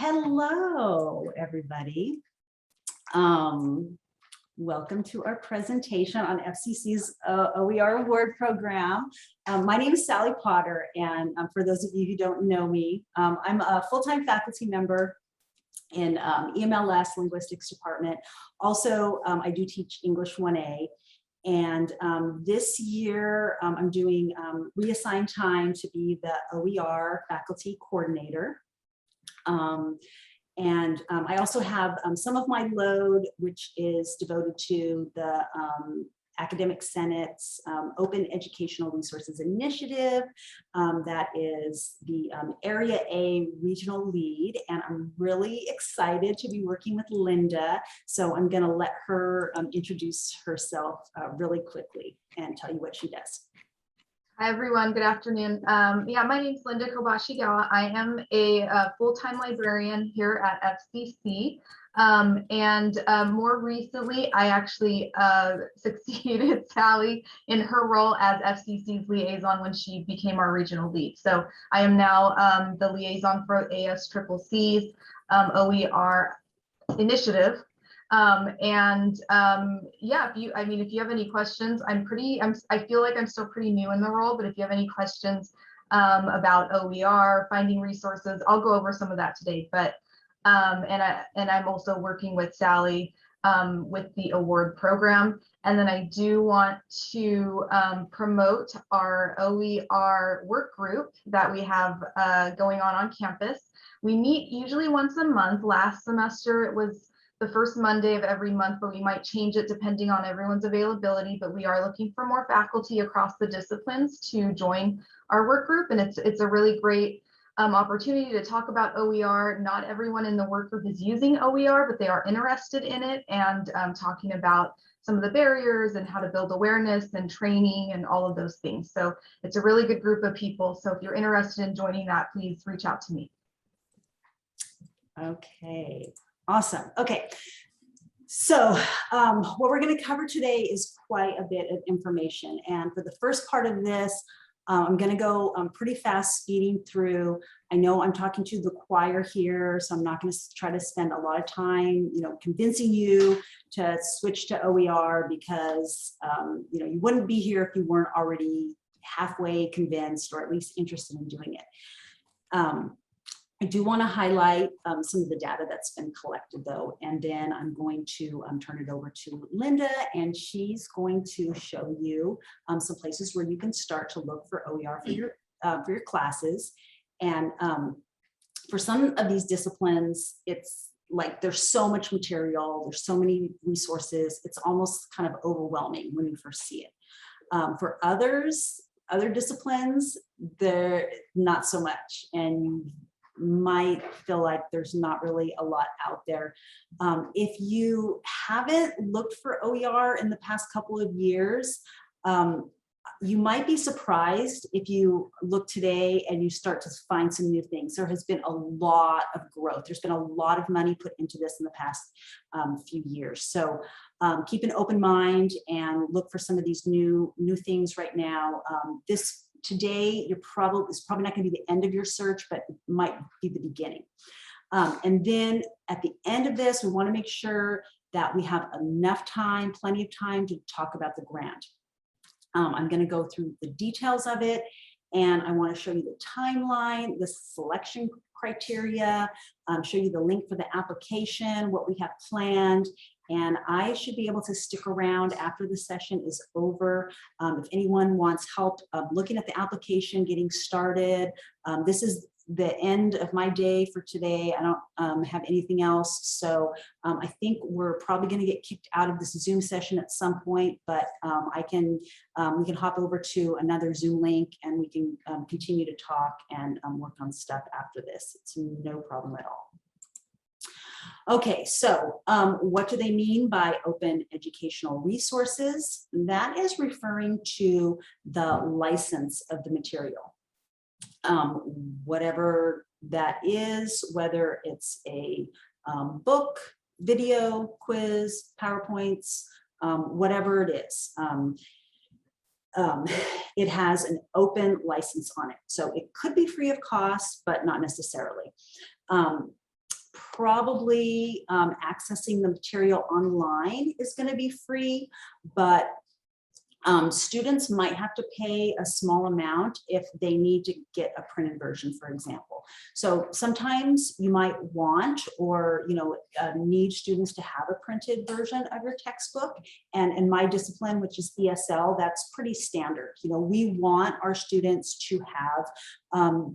Hello, everybody. Welcome to our presentation on FCC's OER award program. My name is Sally Potter, and for those of you who don't know me, I'm a full-time faculty member in EMLS Linguistics Department. Also, I do teach English 1A. And this year, I'm doing reassigned time to be the OER faculty coordinator. I also have some of my load, which is devoted to the Academic Senate's Open Educational Resources Initiative. That is the Area A regional lead, and I'm really excited to be working with Linda. So I'm going to let her introduce herself really quickly and tell you what she does. Hi, everyone. Good afternoon. Yeah, my name is Linda Kobashigawa. I am a full-time librarian here at FCC. More recently, I actually succeeded Sally in her role as FCC's liaison when she became our regional lead. So I am now the liaison for ASCCC's OER initiative. Yeah, if you have any questions, I feel like I'm still pretty new in the role, but if you have any questions about OER, finding resources, I'll go over some of that today. But I'm also working with Sally with the award program. And then I do want to promote our OER work group that we have going on campus. We meet usually once a month. Last semester, it was the first Monday of every month, but we might change it depending on everyone's availability. But we are looking for more faculty across the disciplines to join our work group. And it's a really great opportunity to talk about OER. Not everyone in the work group is using OER, but they are interested in it and talking about some of the barriers and how to build awareness and training and all of those things. So it's a really good group of people. So if you're interested in joining that, please reach out to me. Okay. Awesome. Okay, so what we're going to cover today is quite a bit of information. And for the first part of this, I'm going to go pretty fast speeding through. I know I'm talking to the choir here, so I'm not going to try to spend a lot of time, convincing you to switch to OER because, you wouldn't be here if you weren't already halfway convinced or at least interested in doing it. I do want to highlight some of the data that's been collected, though, and then I'm going to turn it over to Linda, and she's going to show you some places where you can start to look for OER for your classes. And for some of these disciplines, it's like there's so much material, there's so many resources, it's almost kind of overwhelming when you first see it. For other disciplines, they're not so much, and you might feel like there's not really a lot out there. If you haven't looked for OER in the past couple of years, you might be surprised if you look today and you start to find some new things. There has been a lot of growth. There's been a lot of money put into this in the past few years. So keep an open mind and look for some of these new things right now. Today, it's probably not going to be the end of your search, but it might be the beginning. And then at the end of this, we want to make sure that we have enough time, plenty of time to talk about the grant. I'm going to go through the details of it, and I want to show you the timeline, the selection criteria, show you the link for the application, what we have planned. And I should be able to stick around after the session is over. If anyone wants help looking at the application, getting started, this is the end of my day for today. I don't have anything else. So I think we're probably going to get kicked out of this Zoom session at some point, but we can hop over to another Zoom link and we can continue to talk and work on stuff after this. It's no problem at all. Okay, so what do they mean by open educational resources? That is referring to the license of the material. Whatever that is, whether it's a book, video, quiz, PowerPoints, whatever it is. It has an open license on it. So it could be free of cost, but not necessarily. probably accessing the material online is going to be free, but students might have to pay a small amount if they need to get a printed version, for example. So sometimes you might want or need students to have a printed version of your textbook. And in my discipline, which is ESL, that's pretty standard. We want our students to have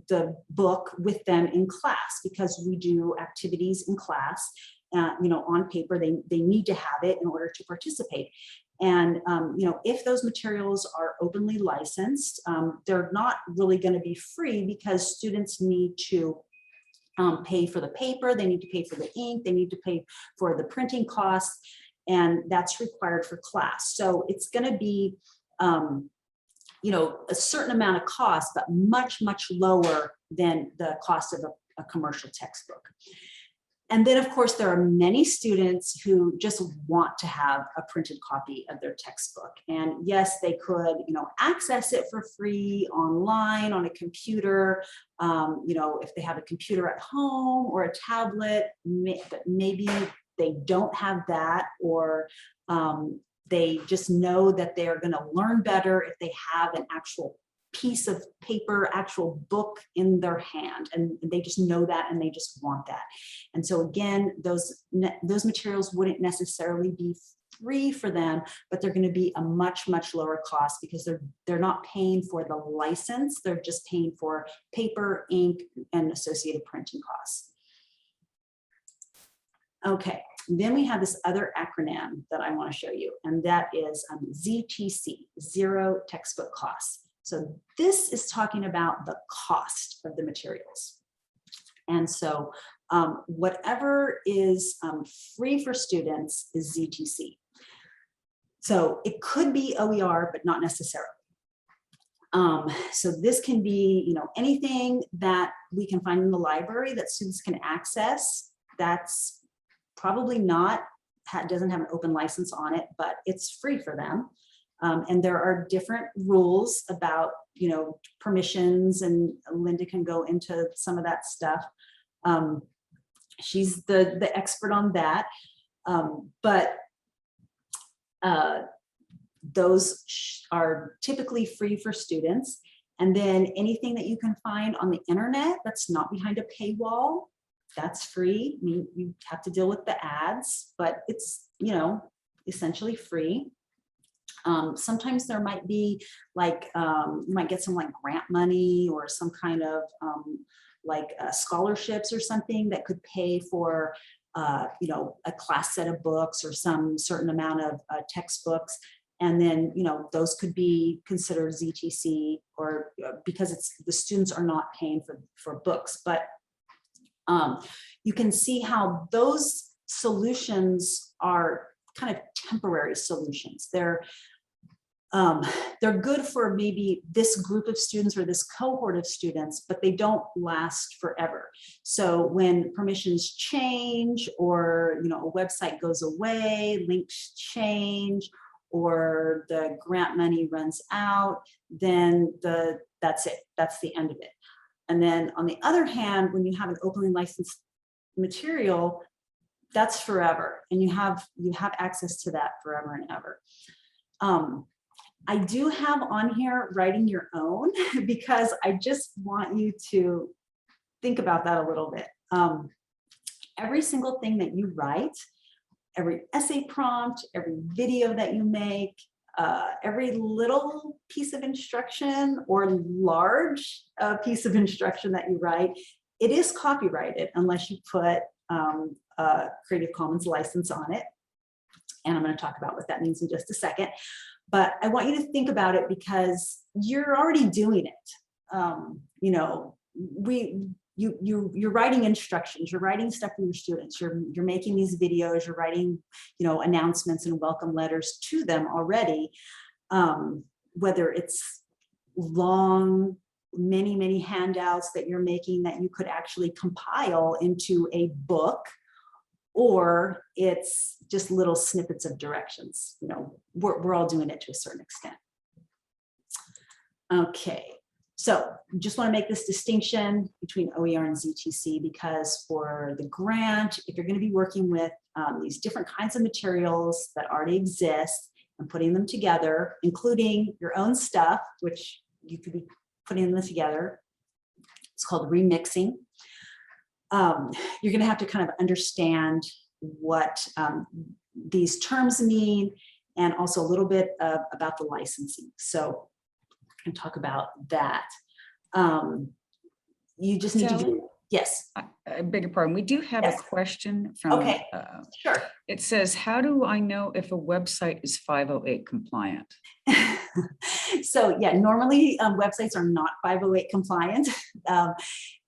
the book with them in class because we do activities in class. On paper, they need to have it in order to participate. And, if those materials are openly licensed, they're not really going to be free because students need to pay for the paper, they need to pay for the ink, they need to pay for the printing costs, and that's required for class. So it's going to be, a certain amount of cost, but much, much lower than the cost of a commercial textbook. And then, of course, there are many students who just want to have a printed copy of their textbook. And yes, they could, access it for free online on a computer, if they have a computer at home or a tablet, but maybe they don't have that, or they just know that they're going to learn better if they have an actual piece of paper, actual book in their hand, and they just know that and they just want that. And so again, those materials wouldn't necessarily be free for them, but they're going to be a much, much lower cost because they're not paying for the license, they're just paying for paper, ink, and associated printing costs. Okay, then we have this other acronym that I want to show you, and that is ZTC, Zero Textbook Costs. So this is talking about the cost of the materials. And so whatever is free for students is ZTC. So it could be OER, but not necessarily. So this can be, anything that we can find in the library that students can access. That's probably doesn't have an open license on it, but it's free for them. And there are different rules about, permissions, and Linda can go into some of that stuff. She's the expert on that. But those are typically free for students. And then anything that you can find on the internet that's not behind a paywall, that's free. I mean, you have to deal with the ads, but it's, essentially free. Sometimes there might be you might get some grant money or some kind of scholarships or something that could pay for a class set of books or some certain amount of textbooks. And then, those could be considered ZTC, or because the students are not paying for books. But you can see how those solutions are kind of temporary solutions. They're good for maybe this group of students or this cohort of students, but they don't last forever. So when permissions change, or a website goes away, links change, or the grant money runs out, then that's it. That's the end of it. And then on the other hand, when you have an openly licensed material, that's forever, and you have access to that forever and ever. I do have on here writing your own because I just want you to think about that a little bit. Every single thing that you write, every essay prompt, every video that you make, every little piece of instruction or large piece of instruction that you write, it is copyrighted unless you put a Creative Commons license on it. And I'm going to talk about what that means in just a second. But I want you to think about it because you're already doing it. You're writing instructions, you're writing stuff for your students, you're making these videos, you're writing, announcements and welcome letters to them already. Whether it's long, many handouts that you're making that you could actually compile into a book, or it's just little snippets of directions. We're all doing it to a certain extent. Okay, So just want to make this distinction between OER and ZTC, because for the grant, if you're going to be working with these different kinds of materials that already exist and putting them together, including your own stuff, which you could be putting them together, it's called remixing. You're going to have to kind of understand what these terms mean, and also a little bit about the licensing. So I can talk about that. You just need to do, yes. I beg your pardon. We do have a question from, okay, sure. It says, how do I know if a website is 508 compliant? So yeah, normally websites are not 508 compliant.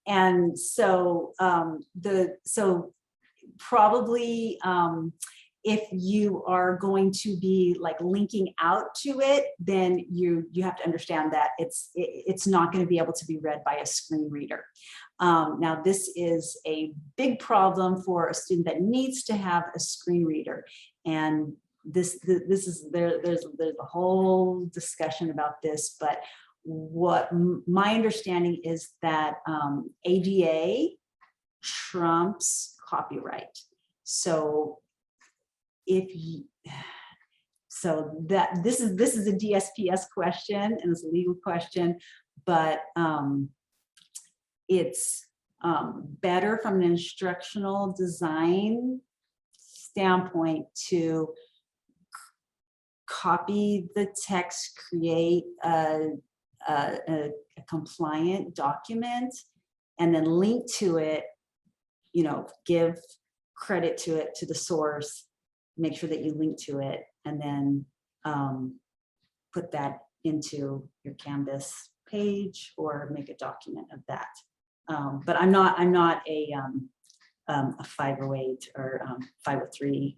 And so probably if you are going to be like linking out to it, then you have to understand that it's not going to be able to be read by a screen reader. Now this is a big problem for a student that needs to have a screen reader, and there's a whole discussion about this, but what my understanding is that ADA trumps copyright. So this is a DSPS question, and it's a legal question, but it's better from an instructional design standpoint to copy the text, create a compliant document, and then link to it, you know, give credit to it, to the source, make sure that you link to it, and then put that into your Canvas page or make a document of that. But I'm not a 508 or 503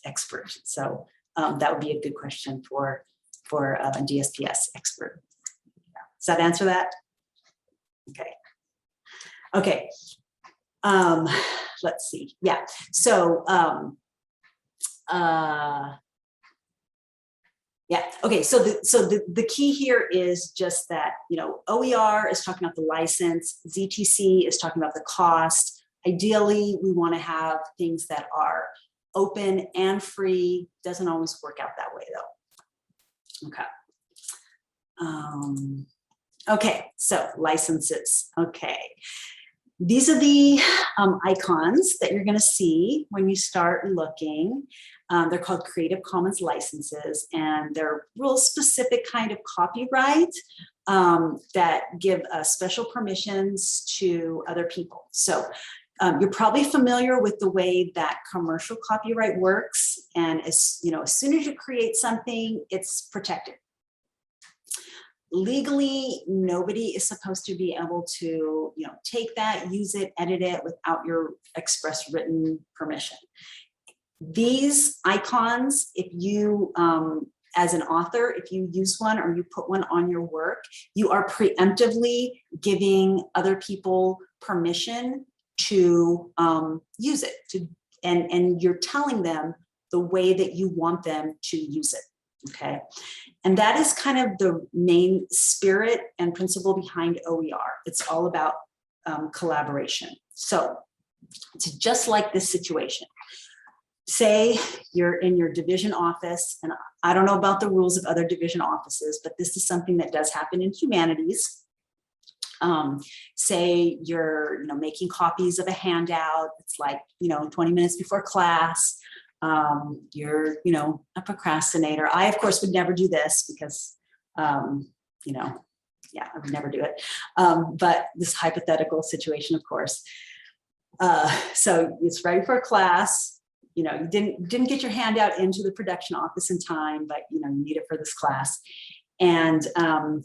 expert, so that would be a good question for a DSPS expert. Does that answer that? Okay. Okay. Let's see. Yeah. So yeah. Okay. So the key here is just that, you know, OER is talking about the license, ZTC is talking about the cost. Ideally, we want to have things that are open and free. Doesn't always work out that way though. Okay. Okay, so licenses. Okay, these are the icons that you're going to see when you start looking. They're called Creative Commons licenses, and they're real specific kind of copyright that give special permissions to other people. So you're probably familiar with the way that commercial copyright works, and as you know, as soon as you create something, it's protected. Legally, nobody is supposed to be able to, you know, take that, use it, edit it without your express written permission. These icons, if you, as an author, if you use one or you put one on your work, you are preemptively giving other people permission to use it, and you're telling them the way that you want them to use it. Okay, and that is kind of the main spirit and principle behind OER. It's all about collaboration. So it's just like this situation. Say you're in your division office, and I don't know about the rules of other division offices, but this is something that does happen in humanities. Say you're, you know, making copies of a handout. It's like, you know, 20 minutes before class. You're, you know, a procrastinator. I, of course, would never do this because, you know, yeah, I would never do it. But this hypothetical situation, of course. So it's right before class. You know, you didn't get your handout into the production office in time, but, you know, you need it for this class. And,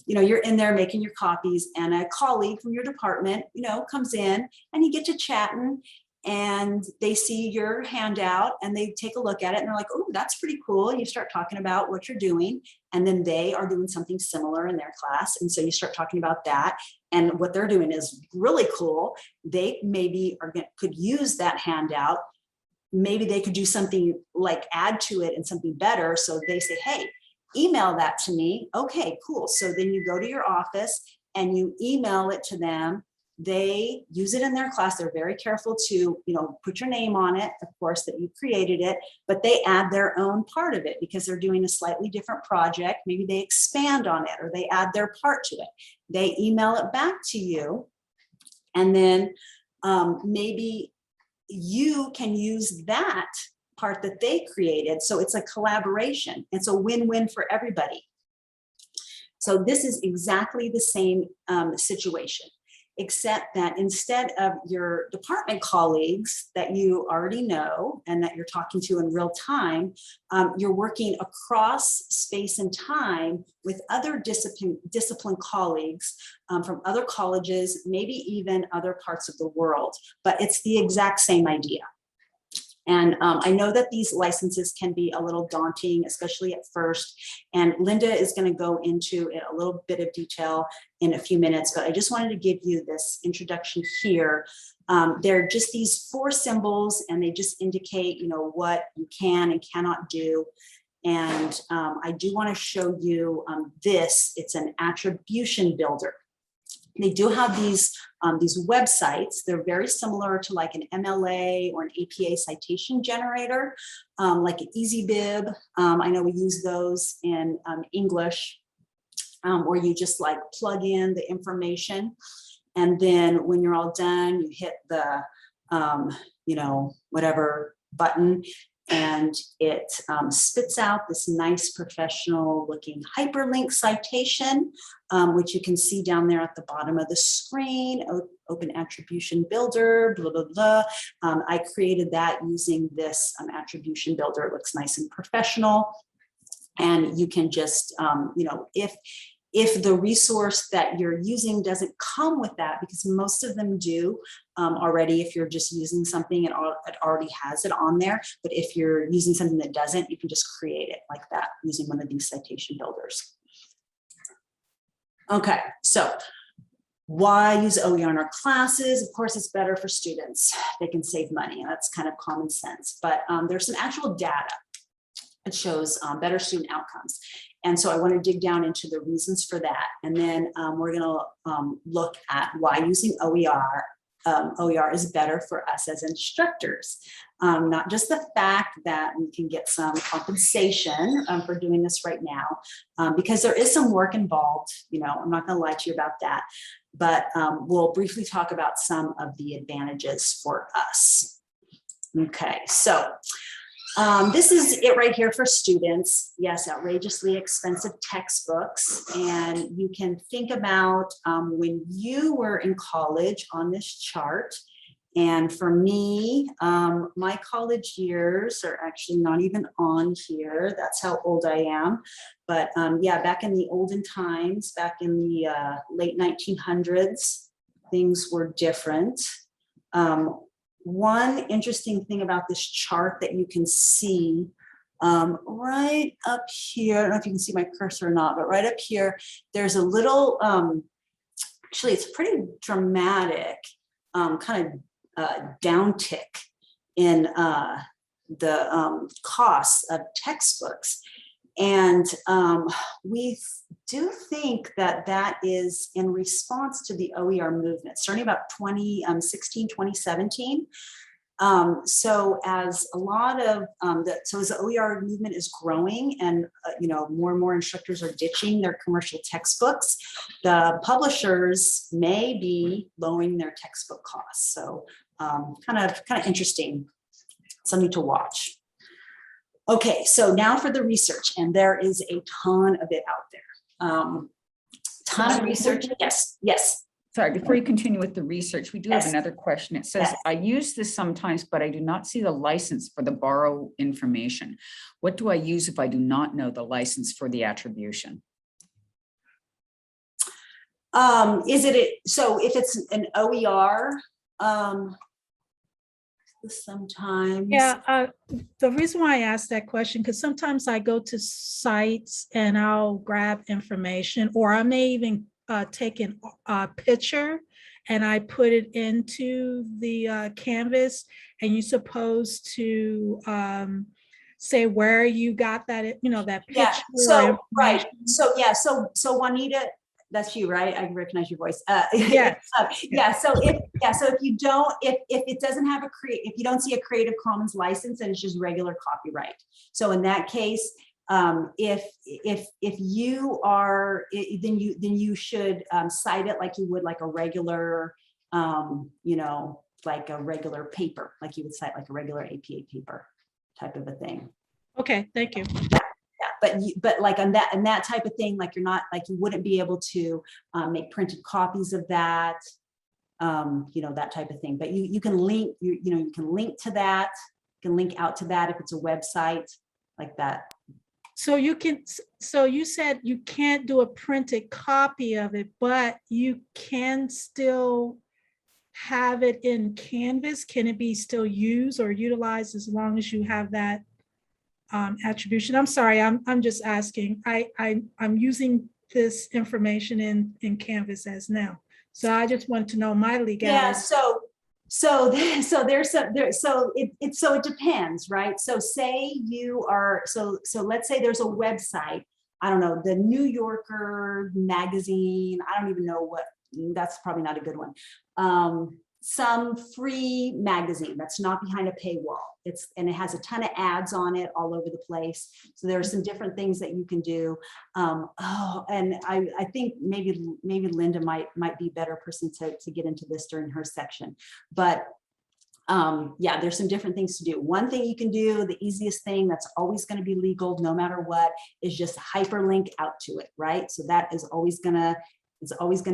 you know, you're in there making your copies, and a colleague from your department, you know, comes in, and you get to chatting, and they see your handout and they take a look at it and they're like, oh, that's pretty cool. And you start talking about what you're doing, and then they are doing something similar in their class. And so you start talking about that, and what they're doing is really cool. They maybe could use that handout. Maybe they could do something like add to it and something better. So they say, hey, email that to me. Okay, cool. So then you go to your office and you email it to them. They use it in their class. They're very careful to, you know, put your name on it, of course, that you created it, but they add their own part of it because they're doing a slightly different project. Maybe they expand on it or they add their part to it. They email it back to you, and then maybe you can use that part that they created. So it's a collaboration. It's a win-win for everybody. So this is exactly the same situation, except that instead of your department colleagues that you already know and that you're talking to in real time, you're working across space and time with other discipline colleagues from other colleges, maybe even other parts of the world, but it's the exact same idea. And I know that these licenses can be a little daunting, especially at first. And Linda is going to go into it a little bit of detail in a few minutes, but I just wanted to give you this introduction here. They're just these 4 symbols, and they just indicate, you know, what you can and cannot do. And I do want to show you this. It's an attribution builder. They do have these websites. They're very similar to like an MLA or an APA citation generator, like an EasyBib. I know we use those in English, where you just like plug in the information. And then when you're all done, you hit the, you know, whatever button, and it spits out this nice professional looking hyperlink citation, which you can see down there at the bottom of the screen. Open Attribution Builder, blah, blah, blah. I created that using this Attribution Builder. It looks nice and professional. And you can just, you know, if the resource that you're using doesn't come with that, because most of them do already, if you're just using something, it already has it on there. But if you're using something that doesn't, you can just create it like that using one of these citation builders. Okay, so why use OER in our classes? Of course, it's better for students. They can save money, and that's kind of common sense. But there's some actual data that shows better student outcomes. And so I want to dig down into the reasons for that. And then we're going to look at why using OER is better for us as instructors. Not just the fact that we can get some compensation for doing this right now, because there is some work involved. You know, I'm not going to lie to you about that. But we'll briefly talk about some of the advantages for us. Okay, so this is it right here for students. Yes, outrageously expensive textbooks. And you can think about when you were in college on this chart. And for me, my college years are actually not even on here. That's how old I am. But yeah, back in the olden times, back in the late 1900s, things were different. One interesting thing about this chart that you can see right up here, I don't know if you can see my cursor or not, but right up here, there's a little, actually it's pretty dramatic kind of downtick in the costs of textbooks. And we do think that that is in response to the OER movement, starting about 2016, 2017. So as a lot of so as the OER movement is growing and you know, more and more instructors are ditching their commercial textbooks, the publishers may be lowering their textbook costs. So kind of interesting, something to watch. Okay, so now for the research, and there is a ton of it out there. Ton of research. Yes, yes. Sorry, before you continue with the research, we do have another question. It says, I use this sometimes, but I do not see the license for the borrow information. What do I use if I do not know the license for the attribution? So if it's an OER, sometimes. Yeah, the reason why I asked that question, because sometimes I go to sites and I'll grab information, or I may even take a picture and I put it into the Canvas, and you're supposed to say where you got that, you know, that picture. Yeah, so right. So yeah, so Juanita, that's you, right? I recognize your voice. Yes. Yeah. So if you don't, if it doesn't have if you don't see a Creative Commons license, then it's just regular copyright. So in that case, if you are, then you should cite it like you would like a regular, like a regular paper, like you would cite like a regular APA paper type of a thing. Okay, thank you. Yeah, but like on that type of thing, like you wouldn't be able to make printed copies of that, that type of thing. But you can link, you can link to that, you can link out to that if it's a website like that. So you said you can't do a printed copy of it, but you can still have it in Canvas. Can it be still used or utilized as long as you have that attribution? I'm sorry, I'm just asking. I'm using this information in Canvas as now. So I just want to know my legality. Yeah, so it depends, right? So say you are, so let's say there's a website, I don't know, the New Yorker magazine, I don't even know what, that's probably not a good one. Some free magazine that's not behind a paywall. And it has a ton of ads on it all over the place. So there are some different things that you can do. And I think maybe Linda might be a better person to get into this during her section. But yeah, there's some different things to do. One thing you can do, the easiest thing that's always going to be legal no matter what, is just hyperlink out to it, right? So that is always gonna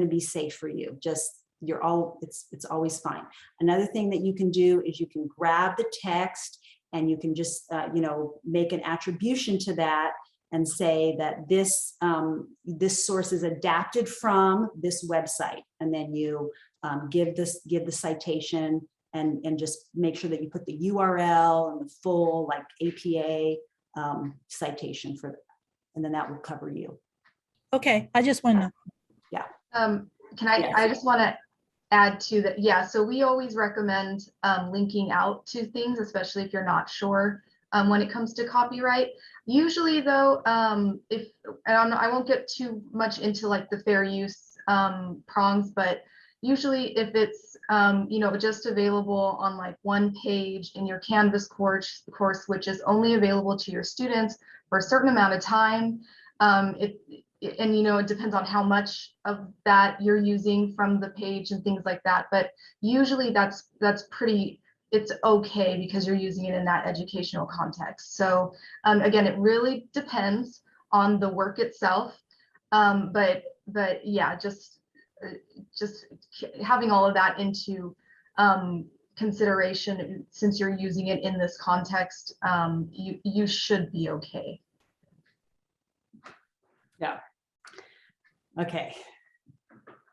be safe for you. It's always fine. Another thing that you can do is you can grab the text and you can just make an attribution to that and say that this source is adapted from this website, and then you give the citation and just make sure that you put the URL and the full like APA citation for that, and then that will cover you. Okay, I just want to know. Yeah. Can I? Yes. I just want to add to that. Yeah. So we always recommend linking out to things, especially if you're not sure when it comes to copyright. Usually, though, I won't get too much into like the fair use prongs, but usually if it's just available on like one page in your Canvas course, which is only available to your students for a certain amount of time, it depends on how much of that you're using from the page and things like that. But usually that's pretty, it's okay because you're using it in that educational context. So again, it really depends on the work itself. But yeah, just having all of that into consideration, since you're using it in this context, you should be okay. Yeah. Okay.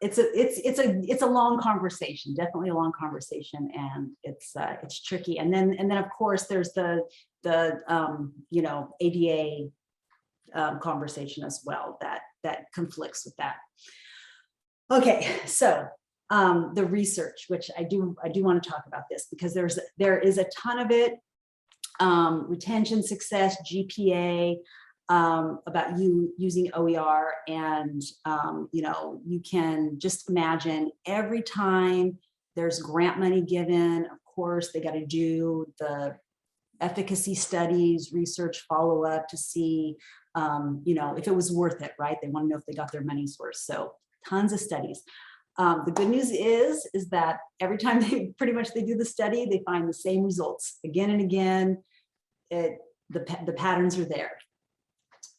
It's a long conversation, definitely a long conversation, and it's tricky. And then of course there's the ADA conversation as well that conflicts with that. Okay, so the research, which I do want to talk about this because there is a ton of it. Retention, success, GPA, about you using OER, and you can just imagine every time there's grant money given, of course they got to do the efficacy studies, research follow-up to see if it was worth it, right? They want to know if they got their money's worth. So tons of studies. The good news is that every time they do the study, they find the same results again and again. The patterns are there.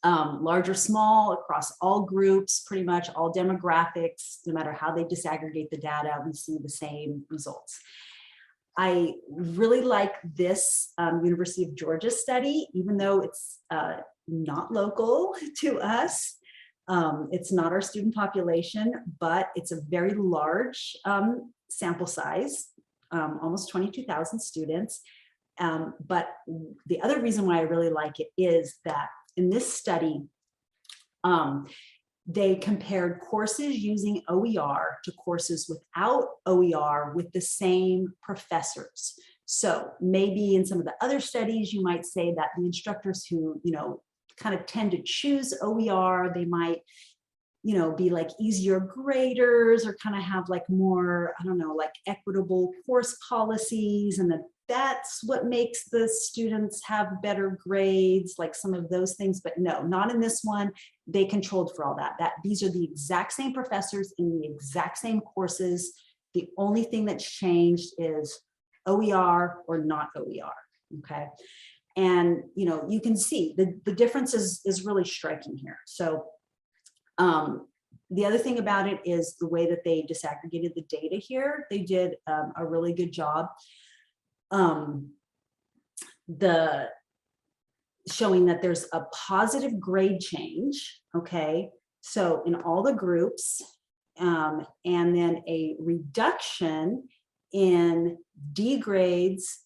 Large or small, across all groups, pretty much all demographics, no matter how they disaggregate the data, we see the same results. I really like this University of Georgia study, even though it's not local to us. It's not our student population, but it's a very large sample size, almost 22,000 students. But the other reason why I really like it is that in this study, they compared courses using OER to courses without OER with the same professors. So maybe in some of the other studies, you might say that the instructors who, kind of tend to choose OER, they might be like easier graders or kind of have like more, I don't know, like equitable course policies, and that's what makes the students have better grades, like some of those things. But no, not in this one. They controlled for all that. These are the exact same professors in the exact same courses. The only thing that's changed is OER or not OER. Okay. And you can see the difference is really striking here. So the other thing about it is the way that they disaggregated the data here. They did a really good job showing that there's a positive grade change. Okay, so in all the groups, and then a reduction in D grades,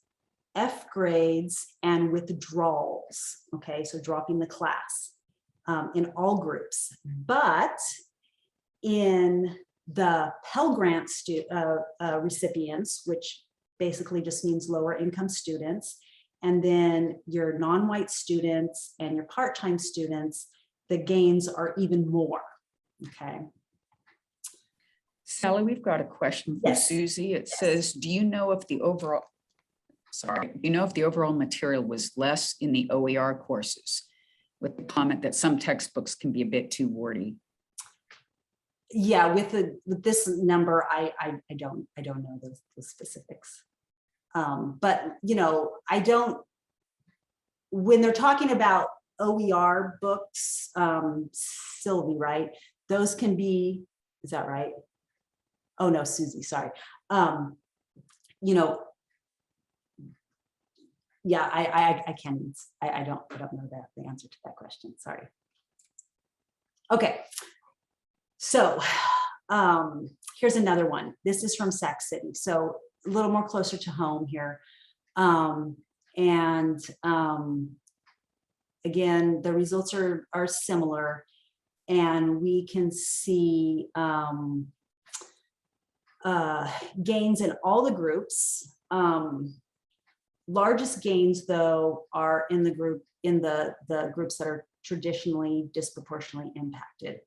F grades, and withdrawals. Okay, so dropping the class in all groups. But in the Pell Grant recipients, which basically just means lower income students, and then your non-white students and your part-time students, the gains are even more. Okay. Sally, we've got a question from Yes. Susie. It says, do you know if the overall material was less in the OER courses, with the comment that some textbooks can be a bit too wordy? Yeah, with this number, I don't know the specifics. But I don't, when they're talking about OER books, Sylvie, right? Those can be, is that right? Oh no, Susie, sorry. Yeah, I can't, I don't know the answer to that question, sorry. Okay, so here's another one. This is from Sac City, so a little more closer to home here. Again, the results are similar, and we can see gains in all the groups. Largest gains, though, are in the groups that are traditionally disproportionately impacted.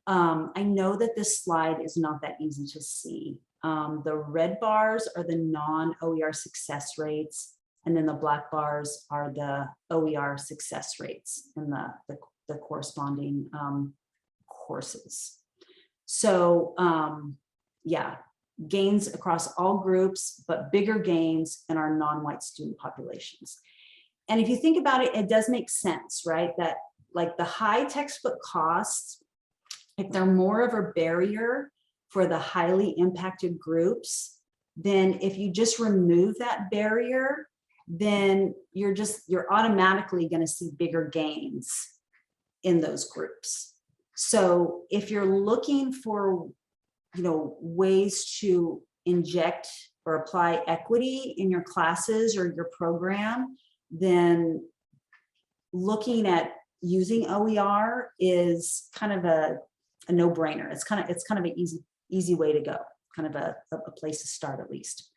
I know that this slide is not that easy to see. The red bars are the non-OER success rates, and then the black bars are the OER success rates in the corresponding courses. So yeah, gains across all groups, but bigger gains in our non-white student populations. And if you think about it, it does make sense, right? That like the high textbook costs, if they're more of a barrier for the highly impacted groups, then if you just remove that barrier, then you're automatically going to see bigger gains in those groups. So if you're looking for ways to inject or apply equity in your classes or your program, then looking at using OER is kind of a no-brainer. It's kind of an easy way to go, kind of a place to start at least.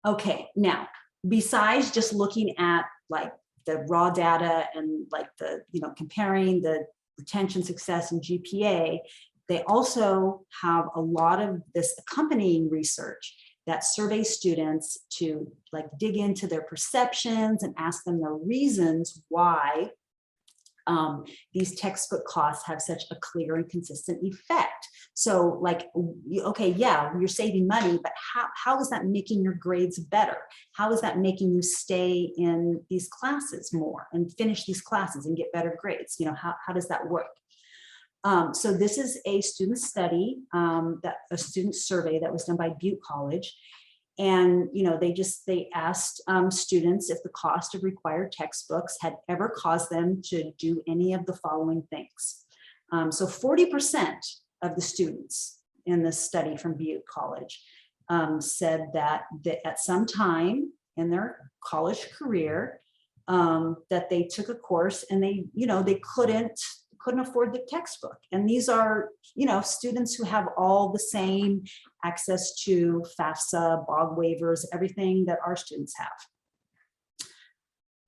Okay, now besides just looking at like the raw data and like the comparing the retention, success, and GPA, they also have a lot of this accompanying research that surveys students to like dig into their perceptions and ask them the reasons why these textbook costs have such a clear and consistent effect. So like, okay, yeah, you're saving money, but how is that making your grades better? How is that making you stay in these classes more and finish these classes and get better grades? How does that work? So this is a student study, a student survey that was done by Butte College. And they asked students if the cost of required textbooks had ever caused them to do any of the following things. So 40% of the students in this study from Butte College said that at some time in their college career that they took a course and they couldn't afford the textbook. And these are, students who have all the same access to FAFSA, BOG waivers, everything that our students have.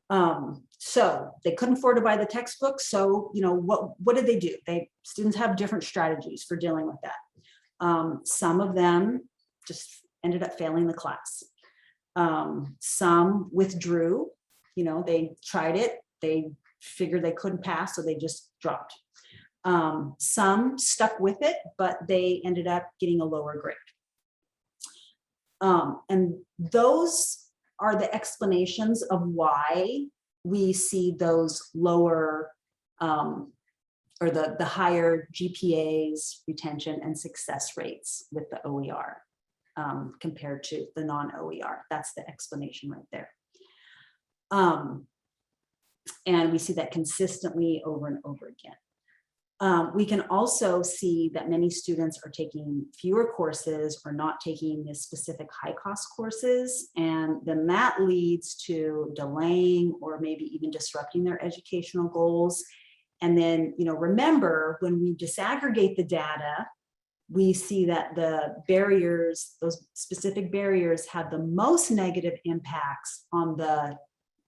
So they couldn't afford to buy the textbook. So, what did they do? Students have different strategies for dealing with that. Some of them just ended up failing the class. Some withdrew, they tried it. They figured they couldn't pass, so they just dropped. Some stuck with it, but they ended up getting a lower grade. And those are the explanations of why we see those lower or the higher GPAs, retention, and success rates with the OER compared to the non-OER. That's the explanation right there. And we see that consistently over and over again. We can also see that many students are taking fewer courses or not taking the specific high-cost courses, and then that leads to delaying or maybe even disrupting their educational goals. And then, remember, when we disaggregate the data, we see that the barriers, those specific barriers, have the most negative impacts on the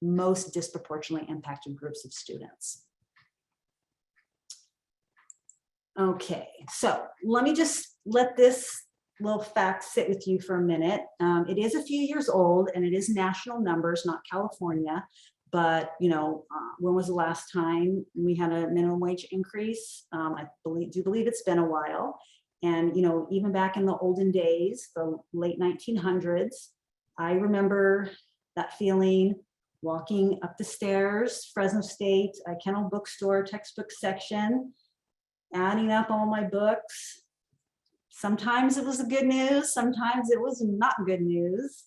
most disproportionately impacted groups of students. Okay, so let me just let this little fact sit with you for a minute. It is a few years old and it is national numbers, not California. But, when was the last time we had a minimum wage increase? I do believe it's been a while. And, even back in the olden days, the late 1900s, I remember that feeling walking up the stairs, Fresno State, Kennel Bookstore textbook section, adding up all my books. Sometimes it was good news, sometimes it was not good news.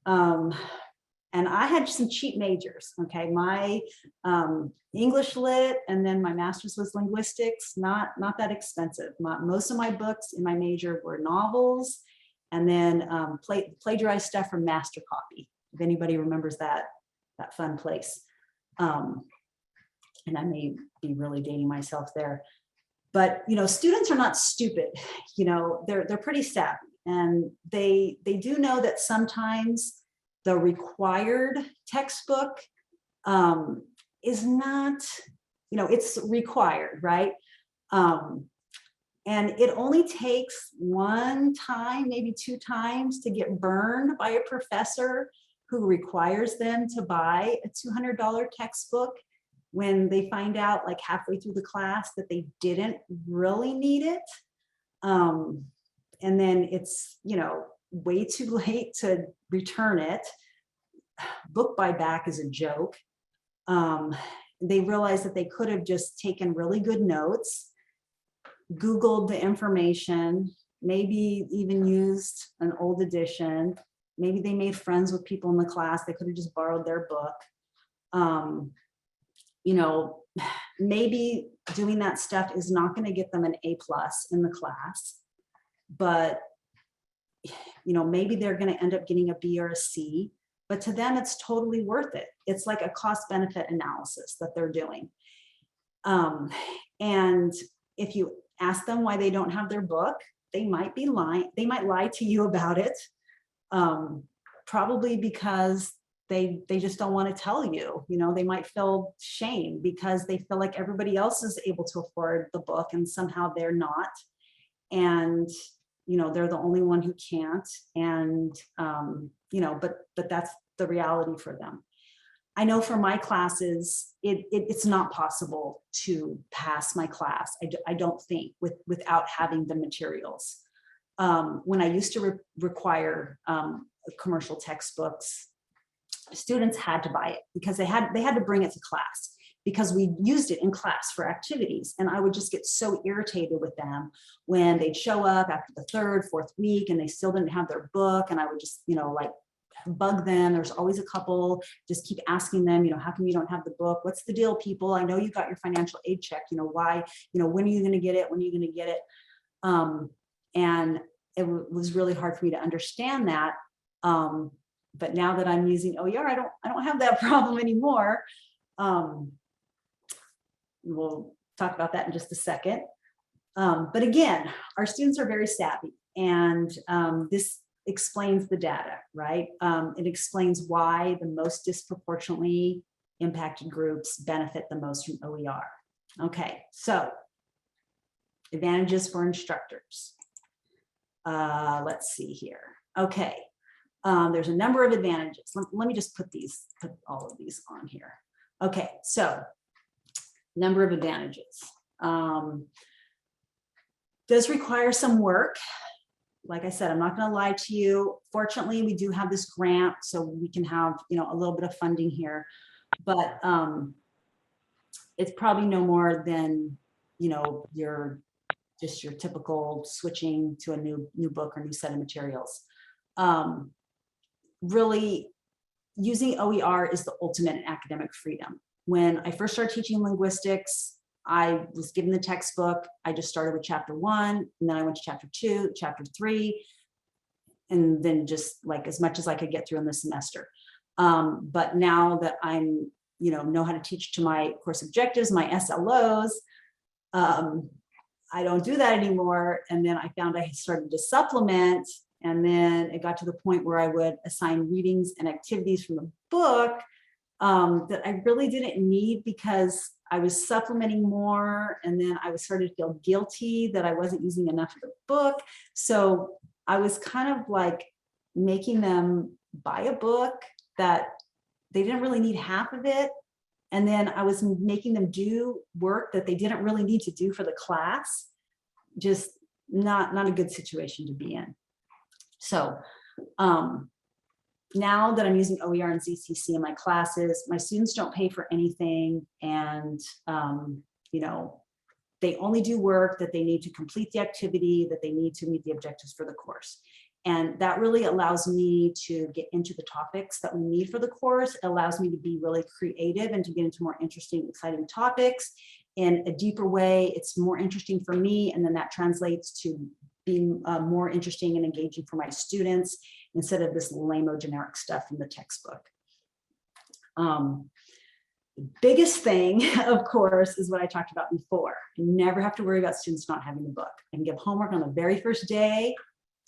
And I had some cheap majors, okay? My English lit, and then my master's was linguistics, not that expensive. Most of my books in my major were novels, and then plagiarized stuff from Master Copy, if anybody remembers that fun place. And I may be really dating myself there. But, students are not stupid, they're pretty savvy, and they do know that sometimes the required textbook is not, it's required, right? And it only takes one time, maybe two times, to get burned by a professor who requires them to buy a $200 textbook when they find out like halfway through the class that they didn't really need it. And then it's, way too late to return it. Book buyback is a joke. They realized that they could have just taken really good notes, Googled the information, maybe even used an old edition. Maybe they made friends with people in the class. They could have just borrowed their book. Maybe doing that stuff is not going to get them an A+ in the class, but maybe they're going to end up getting a B or a C, but to them it's totally worth it. It's like a cost-benefit analysis that they're doing. And if you ask them why they don't have their book, they might be lying. They might lie to you about it, probably because they just don't want to tell you. They might feel shame because they feel like everybody else is able to afford the book and somehow they're not. And they're the only one who can't. And but that's the reality for them. I know for my classes, it's not possible to pass my class, I don't think, without having the materials. When I used to require commercial textbooks, students had to buy it because they had to bring it to class because we used it in class for activities. And I would just get so irritated with them when they'd show up after the third, fourth week and they still didn't have their book. And I would just, like bug them. There's always a couple, just keep asking them, how come you don't have the book? What's the deal, people? I know you got your financial aid check, why, when are you going to get it? When are you going to get it? And it was really hard for me to understand that. But now that I'm using OER, I don't have that problem anymore. We'll talk about that in just a second. But again, our students are very savvy, and this explains the data, right? It explains why the most disproportionately impacted groups benefit the most from OER. Okay, so advantages for instructors. Let's see here. Okay, there's a number of advantages. Let me just put all of these on here. Okay, so number of advantages. Does require some work. Like I said, I'm not going to lie to you. Fortunately, we do have this grant, so we can have, you know, a little bit of funding here, but it's probably no more than, you know, your typical switching to a new book or new set of materials. Really, using OER is the ultimate in academic freedom. When I first started teaching linguistics, I was given the textbook. I just started with chapter 1, and then I went to chapter 2, chapter 3, and then just like as much as I could get through in the semester. But now that I'm, you know how to teach to my course objectives, my SLOs, I don't do that anymore. And then I found I started to supplement, and then it got to the point where I would assign readings and activities from the book that I really didn't need because I was supplementing more, and then I was starting to feel guilty that I wasn't using enough of the book. So I was kind of like making them buy a book that they didn't really need half of it. And then I was making them do work that they didn't really need to do for the class. Just not a good situation to be in. So now that I'm using OER and ZCC in my classes, my students don't pay for anything, and you know, they only do work that they need to complete the activity, that they need to meet the objectives for the course. And that really allows me to get into the topics that we need for the course. It allows me to be really creative and to get into more interesting, exciting topics in a deeper way. It's more interesting for me, and then that translates to being more interesting and engaging for my students instead of this lame-o generic stuff from the textbook. The biggest thing, of course, is what I talked about before. You never have to worry about students not having the book. I can give homework on the very first day.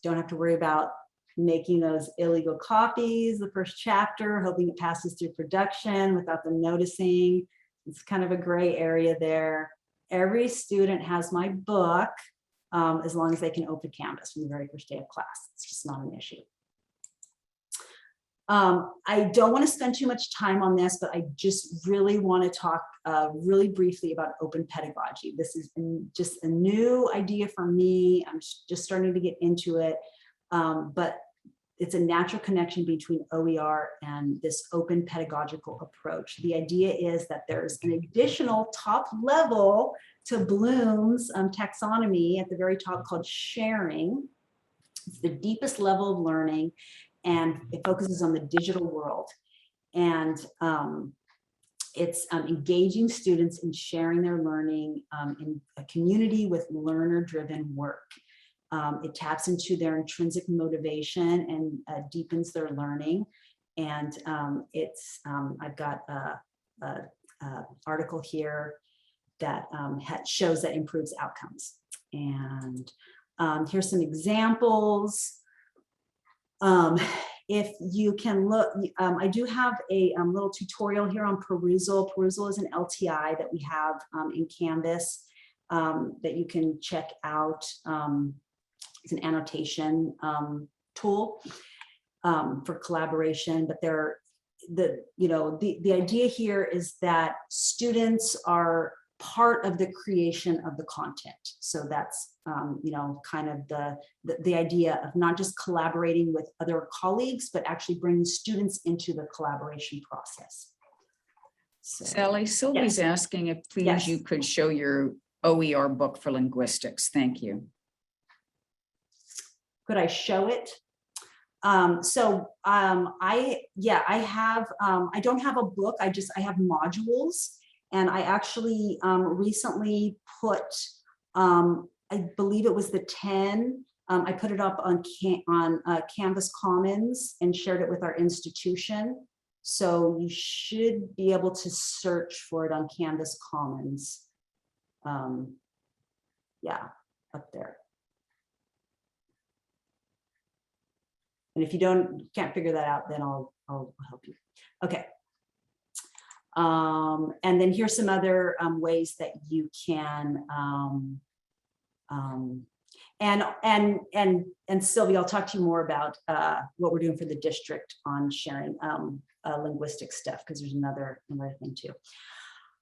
Don't have to worry about making those illegal copies the first chapter, hoping it passes through production without them noticing. It's kind of a gray area there. Every student has my book as long as they can open Canvas from the very first day of class. It's just not an issue. I don't want to spend too much time on this, but I just really want to talk really briefly about open pedagogy. This is just a new idea for me. I'm just starting to get into it, but it's a natural connection between OER and this open pedagogical approach. The idea is that there's an additional top level to Bloom's taxonomy at the very top called sharing. It's the deepest level of learning, and it focuses on the digital world. And it's engaging students in sharing their learning in a community with learner-driven work. It taps into their intrinsic motivation and deepens their learning. And I've got an article here that shows that improves outcomes. And here's some examples. If you can look, I do have a little tutorial here on Perusal. Perusal is an LTI that we have in Canvas that you can check out. It's an annotation tool for collaboration, but the idea here is that students are part of the creation of the content. So that's kind of the idea of not just collaborating with other colleagues, but actually bringing students into the collaboration process. So, Sally, Sylvie's asking if please you could show your OER book for linguistics. Thank you. Could I show it? I don't have a book. I have modules. And I actually recently put, I believe it was the 10, I put it up on Canvas Commons and shared it with our institution. So you should be able to search for it on Canvas Commons. Yeah, up there. And if you can't figure that out, then I'll help you. Okay. And then here's some other ways that you can, and Sylvia, I'll talk to you more about what we're doing for the district on sharing linguistic stuff, because there's another thing too.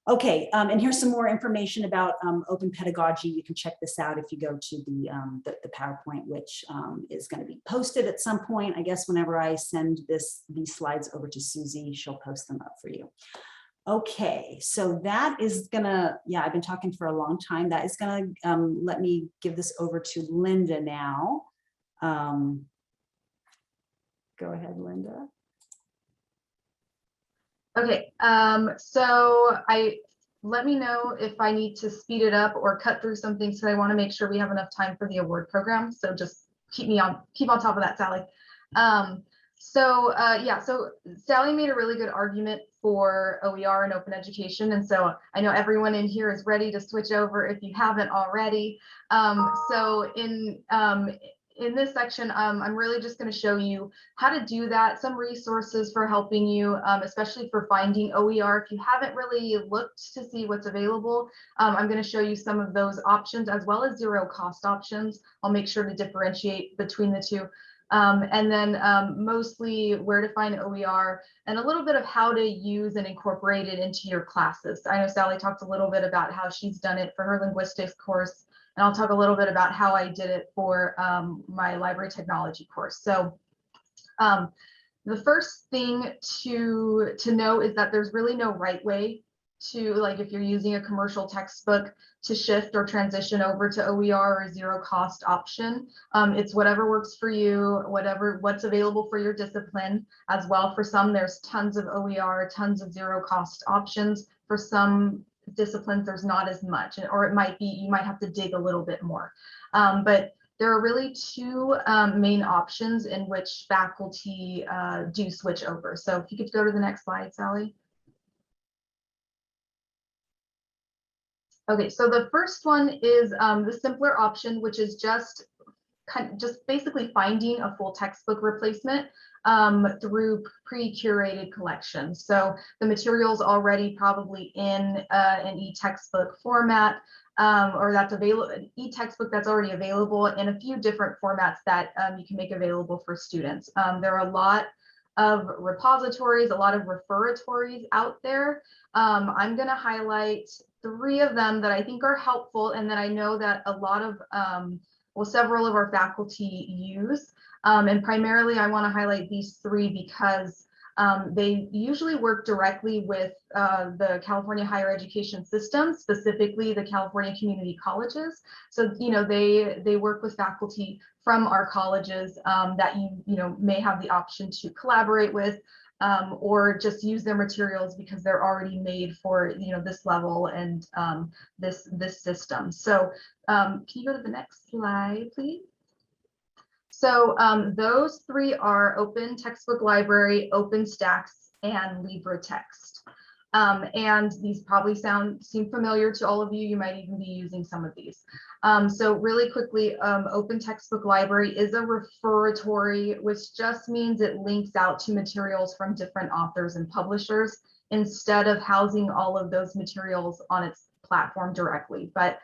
Okay, and here's some more information about open pedagogy. You can check this out if you go to the PowerPoint, which is going to be posted at some point. I guess whenever I send these slides over to Susie, she'll post them up for you. Okay, so that is gonna, yeah, I've been talking for a long time. That is gonna let me give this over to Linda now. Go ahead, Linda. Okay, so let me know if I need to speed it up or cut through some things, because I want to make sure we have enough time for the award program. So just keep on top of that, Sally. Yeah, so Sally made a really good argument for OER and open education. And so I know everyone in here is ready to switch over if you haven't already. So in this section, I'm really just going to show you how to do that, some resources for helping you, especially for finding OER. If you haven't really looked to see what's available, I'm going to show you some of those options as well as zero cost options. I'll make sure to differentiate between the two. And then mostly where to find OER and a little bit of how to use and incorporate it into your classes. I know Sally talked a little bit about how she's done it for her linguistics course, and I'll talk a little bit about how I did it for my library technology course. So the first thing to know is that there's really no right way to, like, if you're using a commercial textbook, to shift or transition over to OER or zero cost option. It's whatever works for you, what's available for your discipline as well. For some, there's tons of OER, tons of zero cost options. For some disciplines, there's not as much, or it might be, you might have to dig a little bit more. But there are really two main options in which faculty do switch over. So if you could go to the next slide, Sally. Okay, so the first one is the simpler option, which is just basically finding a full textbook replacement through pre-curated collections. So the material's already probably in an e-textbook format, or that's available, an e-textbook that's already available in a few different formats that you can make available for students. There are a lot of repositories, a lot of repositories out there. I'm going to highlight 3 of them that I think are helpful and that I know that a lot of, well, several of our faculty use. And primarily I want to highlight these 3 because they usually work directly with the California higher education system, specifically the California community colleges. So, you know, they work with faculty from our colleges that you may have the option to collaborate with, or just use their materials because they're already made for this level and this system. So can you go to the next slide, please? So those 3 are Open Textbook Library, OpenStax, and Libra Text. And these probably seem familiar to all of you. You might even be using some of these. So really quickly, Open Textbook Library is a repository, which just means it links out to materials from different authors and publishers instead of housing all of those materials on its platform directly. But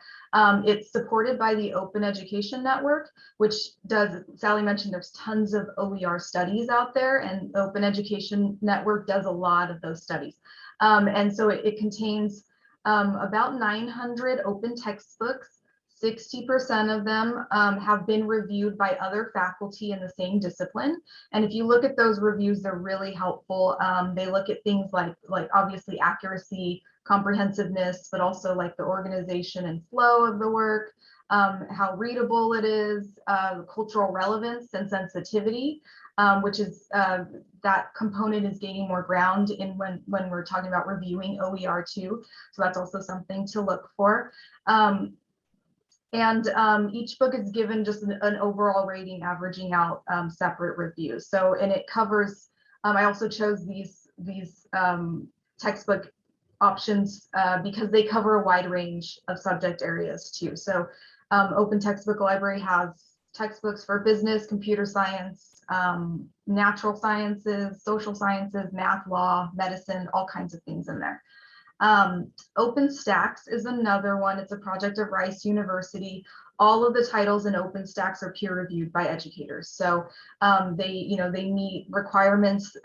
it's supported by the Open Education Network, which does, Sally mentioned there's tons of OER studies out there, and Open Education Network does a lot of those studies. And so it contains about 900 open textbooks. 60% of them have been reviewed by other faculty in the same discipline. And if you look at those reviews, they're really helpful. They look at things like obviously accuracy, comprehensiveness, but also like the organization and flow of the work, how readable it is, cultural relevance and sensitivity, which is that component is gaining more ground in when we're talking about reviewing OER too. So that's also something to look for. And each book is given just an overall rating, averaging out separate reviews. So, and it covers, I also chose these textbook options because they cover a wide range of subject areas too. So Open Textbook Library has textbooks for business, computer science, natural sciences, social sciences, math, law, medicine, all kinds of things in there. OpenStax is another one. It's a project of Rice University. All of the titles in OpenStax are peer reviewed by educators. So they meet requirements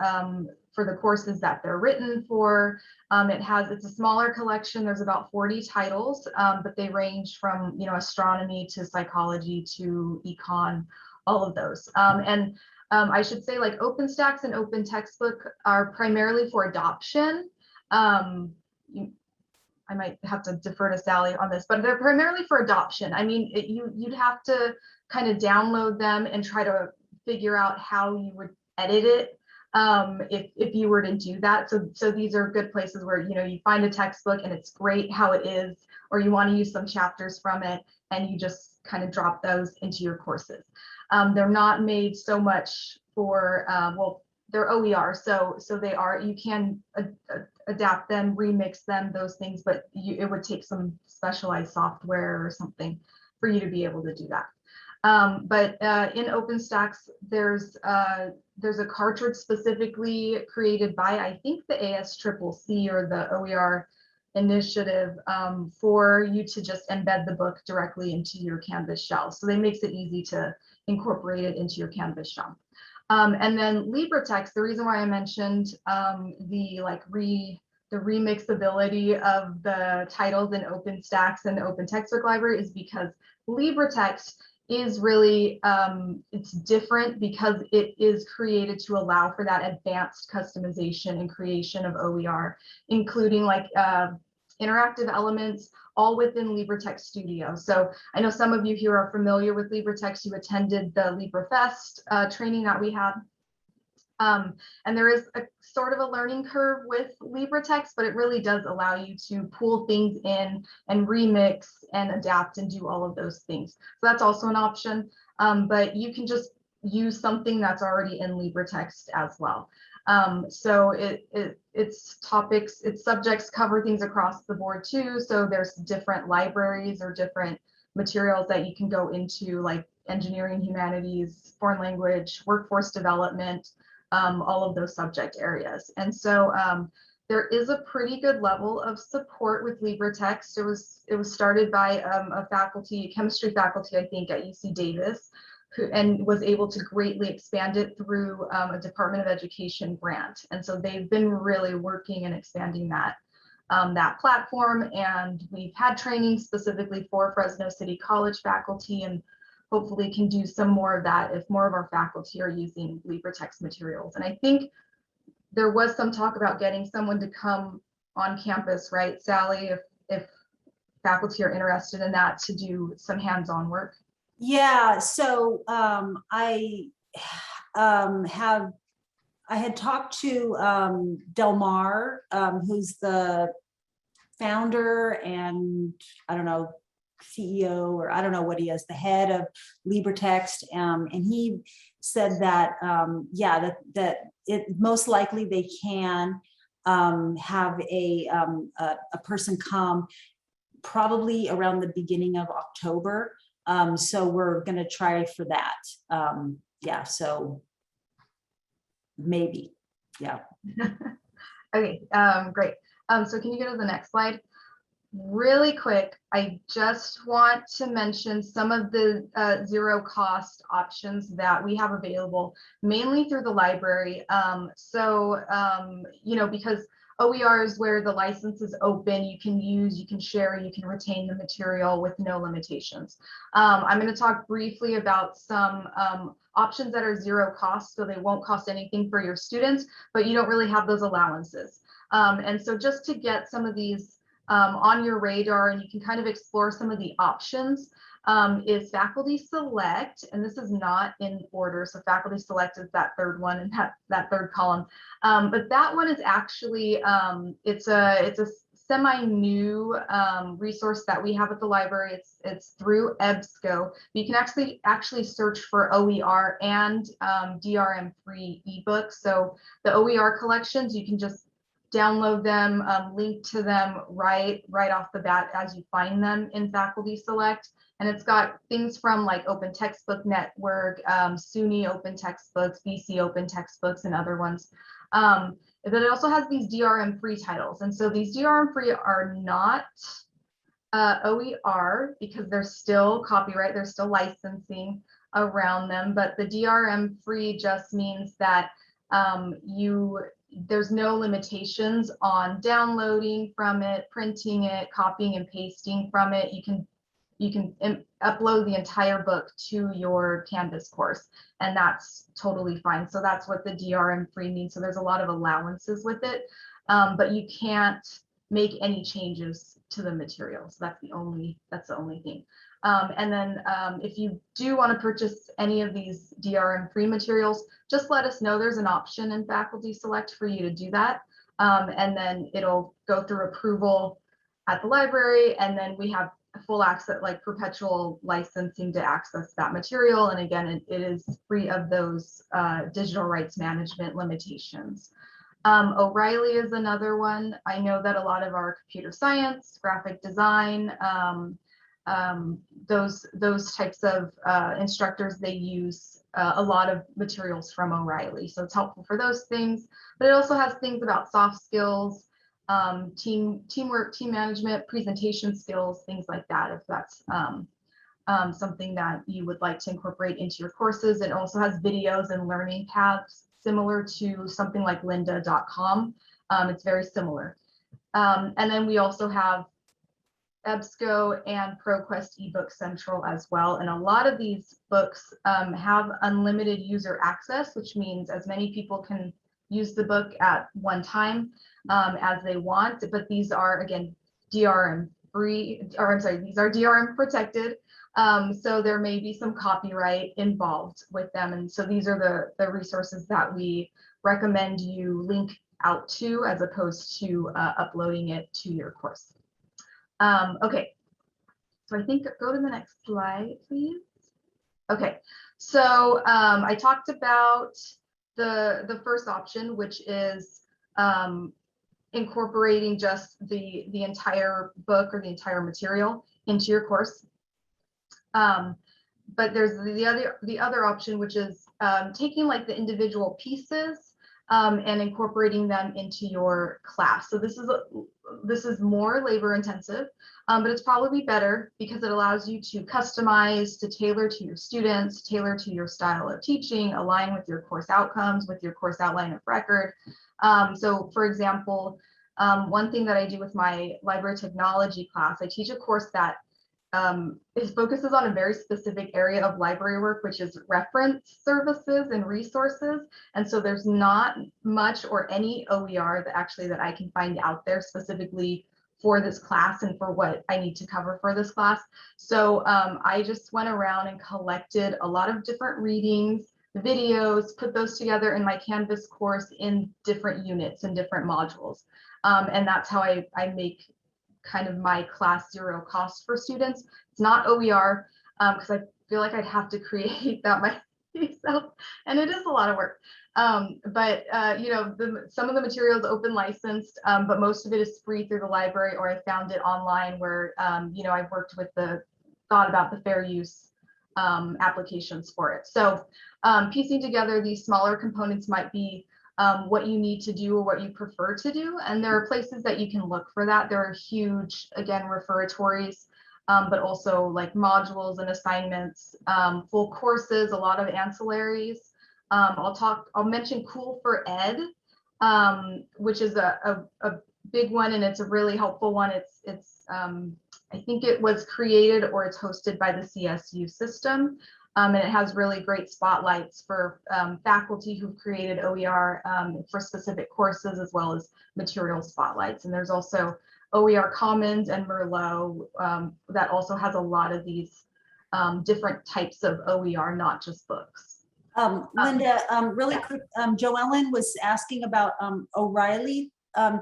for the courses that they're written for. It's a smaller collection. There's about 40 titles, but they range from astronomy to psychology to econ, all of those. I should say, like, OpenStax and Open Textbook are primarily for adoption. I might have to defer to Sally on this, but they're primarily for adoption. I mean, you'd have to kind of download them and try to figure out how you would edit it if you were to do that. So these are good places where you find a textbook and it's great how it is, or you want to use some chapters from it and you just kind of drop those into your courses. They're not made so much for they're OER, so you can adapt them, remix them, those things, but it would take some specialized software or something for you to be able to do that. But in OpenStax, there's a cartridge specifically created by, I think, the ASCCC or the OER initiative for you to just embed the book directly into your Canvas shell. So they makes it easy to incorporate it into your Canvas shell. And then Libra Text, the reason why I mentioned the remixability of the titles in OpenStax and the Open Textbook Library is because Libra Text is really, it's different because it is created to allow for that advanced customization and creation of OER, including like interactive elements, all within LibreText Studio. So I know some of you here are familiar with LibreText. You attended the LibreFest training that we had. And there is a sort of a learning curve with LibreText, but it really does allow you to pull things in and remix and adapt and do all of those things. So that's also an option, but you can just use something that's already in LibreText as well. So its topics, its subjects cover things across the board too. So there's different libraries or different materials that you can go into, like engineering, humanities, foreign language, workforce development, all of those subject areas. And so there is a pretty good level of support with LibreText. It was started by a chemistry faculty, I think, at UC Davis, and was able to greatly expand it through a Department of Education grant. And so they've been really working and expanding that platform. And we've had training specifically for Fresno City College faculty, and hopefully can do some more of that if more of our faculty are using LibreText materials. And I think there was some talk about getting someone to come on campus, right, Sally, if faculty are interested in that, to do some hands-on work. Yeah, so I had talked to Delmar, who's the founder and I don't know, CEO, or I don't know what he is, the head of LibreText, and he said that yeah, that it most likely they can have a person come probably around the beginning of October. So we're going to try for that. Yeah, so maybe, yeah. Okay, great. So can you go to the next slide? Really quick, I just want to mention some of the zero cost options that we have available, mainly through the library. Because OER is where the license is open, you can use, you can share, you can retain the material with no limitations. I'm going to talk briefly about some options that are zero cost, so they won't cost anything for your students, but you don't really have those allowances. And so just to get some of these on your radar, and you can kind of explore some of the options, is Faculty Select, and this is not in order. So Faculty Select is that third one and that third column. But that one is actually, it's a semi-new resource that we have at the library. It's through Ebsco. You can actually search for OER and DRM Free Ebook. So the OER collections, you can just download them, link to them right off the bat as you find them in Faculty Select. And it's got things from like Open Textbook Network, SUNY Open Textbooks, BC Open Textbooks, and other ones. But it also has these DRM free titles. And so these DRM free are not OER because there's still copyright, there's still licensing around them. But the DRM free just means that there's no limitations on downloading from it, printing it, copying and pasting from it. You can upload the entire book to your Canvas course, and that's totally fine. So that's what the DRM free means. So there's a lot of allowances with it, but you can't make any changes to the materials. That's the only thing. And then if you do want to purchase any of these DRM free materials, just let us know. There's an option in Faculty Select for you to do that. And then it'll go through approval at the library, and then we have full access, like perpetual licensing to access that material. And again, it is free of those digital rights management limitations. O'Reilly is another one. I know that a lot of our computer science, graphic design, those types of instructors, they use a lot of materials from O'Reilly. So it's helpful for those things, but it also has things about soft skills, teamwork, team management, presentation skills, things like that, if that's something that you would like to incorporate into your courses. It also has videos and learning paths similar to something like lynda.com. It's very similar. And then we also have Ebsco and Proquest Ebook Central as well. And a lot of these books have unlimited user access, which means as many people can use the book at one time as they want. But these are, again, DRM free, or I'm sorry, these are DRM protected. So there may be some copyright involved with them. And so these are the resources that we recommend you link out to, as opposed to uploading it to your course. Okay, so I think go to the next slide, please. Okay, so I talked about the first option, which is incorporating just the entire book or the entire material into your course. But there's the other option, which is taking like the individual pieces and incorporating them into your class. So this is more labor intensive, but it's probably better because it allows you to customize, to tailor to your students, tailor to your style of teaching, align with your course outcomes, with your course outline of record. So for example, one thing that I do with my library technology class, I teach a course that it focuses on a very specific area of library work, which is reference services and resources. And so there's not much or any OER that I can find out there specifically for this class and for what I need to cover for this class. So I just went around and collected a lot of different readings, videos, put those together in my Canvas course in different units and different modules. And that's how I make kind of my class zero cost for students. It's not OER because I feel like I'd have to create that myself, and it is a lot of work. But you know, some of the materials open licensed, but most of it is free through the library, or I found it online where you know, I've worked with thought about the fair use applications for it. So piecing together these smaller components might be what you need to do or what you prefer to do. And there are places that you can look for that. There are huge, again, repositories, but also like modules and assignments, full courses, a lot of ancillaries. I'll mention Cool for Ed, which is a big one, and it's a really helpful one. I think it was created or it's hosted by the CSU system. And it has really great spotlights for faculty who've created OER for specific courses, as well as material spotlights. And there's also OER Commons and Merlot that also has a lot of these different types of OER, not just books. Linda, really quick, Joellen was asking about O'Reilly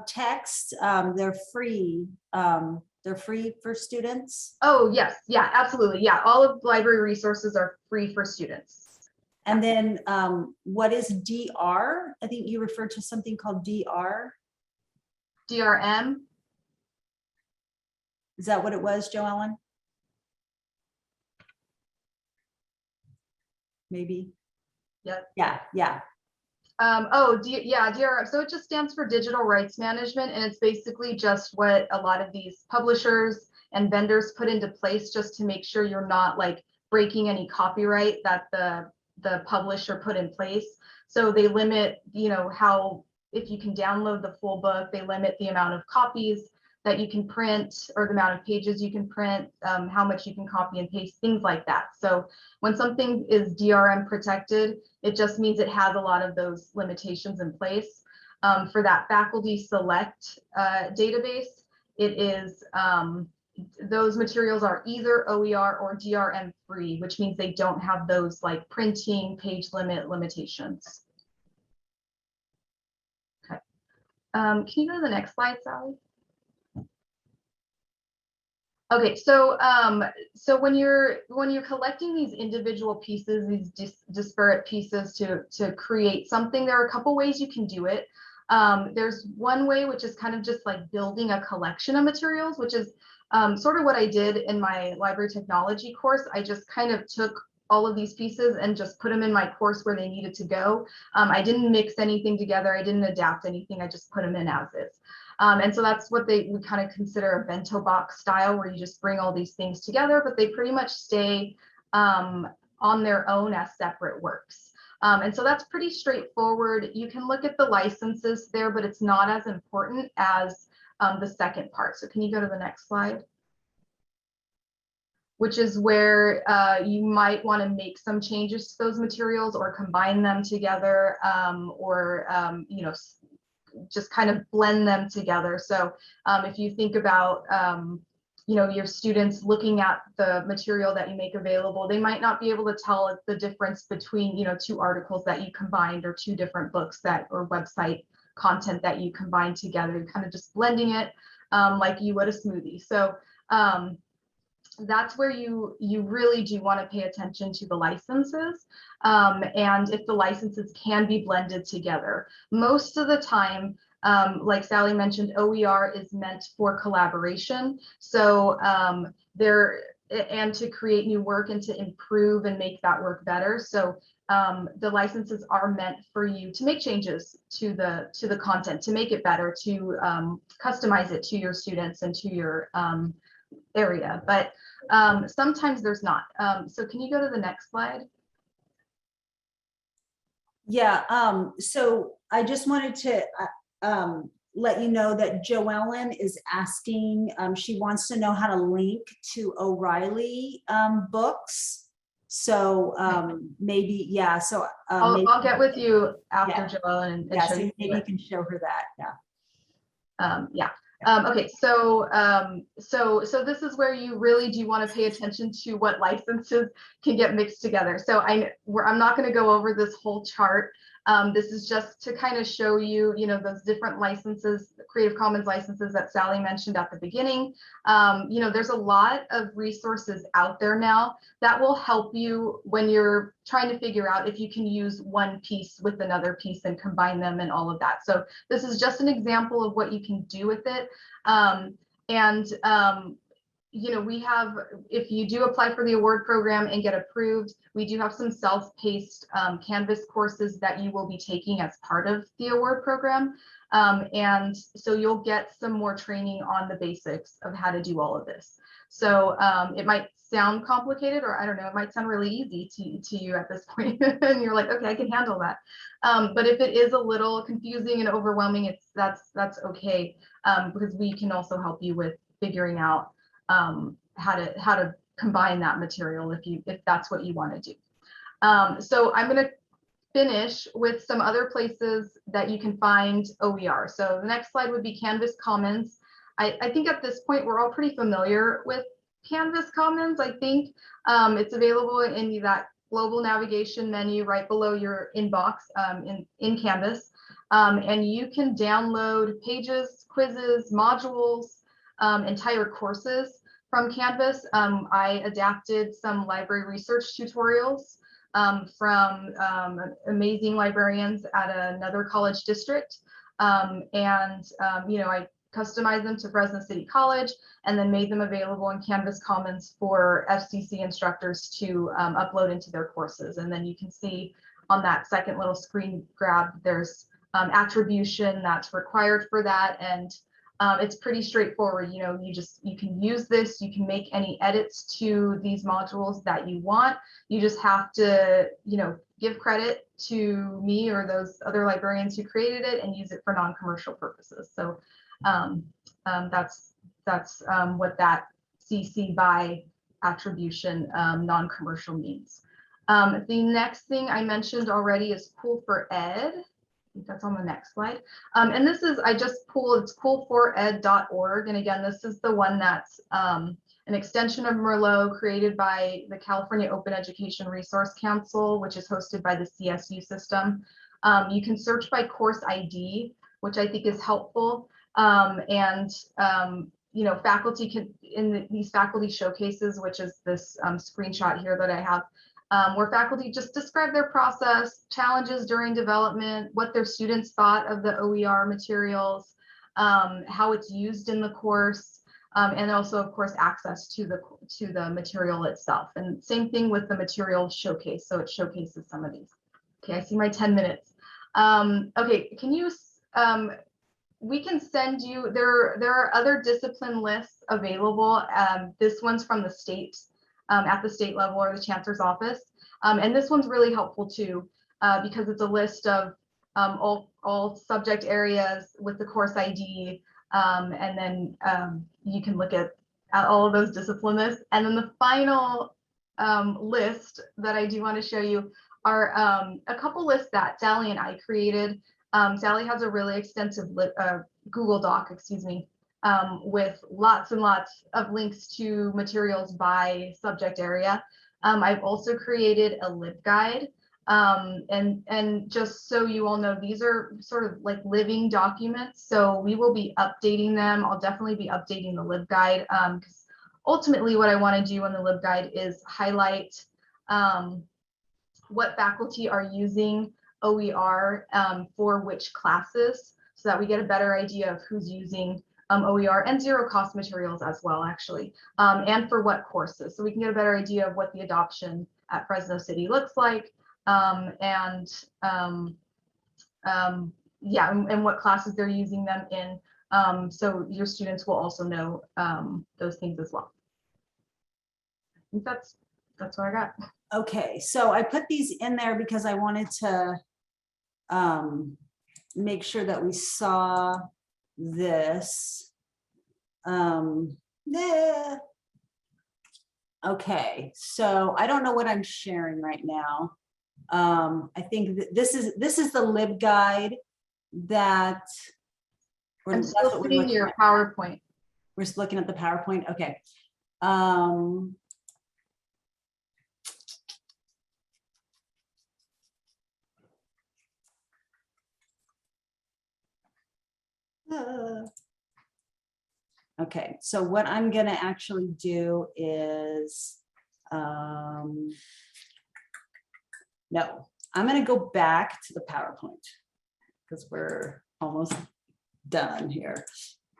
text. They're free. They're free for students. Oh, yes. Yeah, absolutely. Yeah, all of the library resources are free for students. And then what is DR? I think you referred to something called DR. DRM. Is that what it was, Joellen? maybe? Yep. Yeah. DRM. So it just stands for digital rights management, and it's basically just what a lot of these publishers and vendors put into place just to make sure you're not like breaking any copyright that the publisher put in place. So they limit, how, if you can download the full book, they limit the amount of copies that you can print or the amount of pages you can print, how much you can copy and paste, things like that. So when something is DRM protected, it just means it has a lot of those limitations in place. For that faculty select database, it is, those materials are either OER or DRM free, which means they don't have those like printing page limit limitations. Okay. Can you go to the next slide, Sally? Okay, so when you're collecting these individual pieces, these disparate pieces to create something, there are a couple ways you can do it. There's one way, which is kind of just like building a collection of materials, which is sort of what I did in my library technology course. I just kind of took all of these pieces and just put them in my course where they needed to go. I didn't mix anything together. I didn't adapt anything. I just put them in as is. And so that's what we kind of consider a bento box style, where you just bring all these things together, but they pretty much stay on their own as separate works. And so that's pretty straightforward. You can look at the licenses there, but it's not as important as the second part. So can you go to the next slide? Which is where you might want to make some changes to those materials or combine them together, or just kind of blend them together. So if you think about your students looking at the material that you make available, they might not be able to tell the difference between two articles that you combined or two different books or website content that you combined together. You're kind of just blending it like you would a smoothie. So that's where you really do want to pay attention to the licenses, and if the licenses can be blended together. Most of the time, like Sally mentioned, OER is meant for collaboration. So and to create new work and to improve and make that work better. So the licenses are meant for you to make changes to the content, to make it better, to customize it to your students and to your area, but sometimes there's not. So can you go to the next slide? Yeah, so I just wanted to let you know that Joellen is asking, she wants to know how to link to O'Reilly books. So maybe, yeah, so I'll get with you after, Joellen, and yeah, show so you maybe you can show her that. Yeah. Okay, so this is where you really do want to pay attention to what licenses can get mixed together. So I'm not going to go over this whole chart. This is just to kind of show you, those different licenses, Creative Commons licenses that Sally mentioned at the beginning. There's a lot of resources out there now that will help you when you're trying to figure out if you can use one piece with another piece and combine them and all of that. So this is just an example of what you can do with it. We have, if you do apply for the award program and get approved, we do have some self-paced Canvas courses that you will be taking as part of the award program. And so you'll get some more training on the basics of how to do all of this. So it might sound complicated, or I don't know, it might sound really easy to you at this point and you're like, okay, I can handle that. But if it is a little confusing and overwhelming, that's okay, because we can also help you with figuring out how to combine that material if that's what you want to do. So I'm going to finish with some other places that you can find OER. So the next slide would be Canvas Commons. I think at this point we're all pretty familiar with Canvas Commons. I think it's available in that global navigation menu right below your inbox in Canvas, and you can download pages, quizzes, modules, entire courses from Canvas. I adapted some library research tutorials from amazing librarians at another college district, I customized them to Fresno City College, and then made them available in Canvas Commons for FCC instructors to upload into their courses. And then you can see on that second little screen grab, there's attribution that's required for that. And it's pretty straightforward. You know, you can use this, you can make any edits to these modules that you want. You just have to, you know, give credit to me or those other librarians who created it and use it for non-commercial purposes. So that's what that CC by attribution non-commercial means. The next thing I mentioned already is Cool for Ed. I think that's on the next slide. And this is, I just pulled, it's coolfored.org. And again, this is the one that's an extension of Merlot created by the California Open Education Resource Council, which is hosted by the CSU system. You can search by course ID, which I think is helpful. You know, faculty can, in these faculty showcases, which is this screenshot here that I have, where faculty just describe their process, challenges during development, what their students thought of the OER materials, how it's used in the course, and also, of course, access to the material itself. And same thing with the material showcase. So it showcases some of these. Okay, I see my 10 minutes. Okay, can you, we can send you, there are other discipline lists available. This one's from the state, at the state level or the chancellor's office. And this one's really helpful too, because it's a list of all subject areas with the course ID. And then you can look at all of those discipline lists. And then the final list that I do want to show you are a couple lists that Sally and I created. Sally has a really extensive Google Doc, excuse me, with lots and lots of links to materials by subject area. I've also created a LibGuide. And just so you all know, these are sort of like living documents. So we will be updating them. I'll definitely be updating the LibGuide because ultimately what I want to do on the LibGuide is highlight what faculty are using OER for which classes, so that we get a better idea of who's using OER and zero cost materials as well, actually, and for what courses. So we can get a better idea of what the adoption at Fresno City looks like, yeah, and what classes they're using them in. So your students will also know those things as well. I think that's what I got. Okay, so I put these in there because I wanted to make sure that we saw this. Okay, so I don't know what I'm sharing right now. I think that this is the LibGuide that I'm still seeing your PowerPoint. We're just looking at the PowerPoint. Okay. Okay, so what I'm going to actually do is, no, I'm going to go back to the PowerPoint because we're almost done here.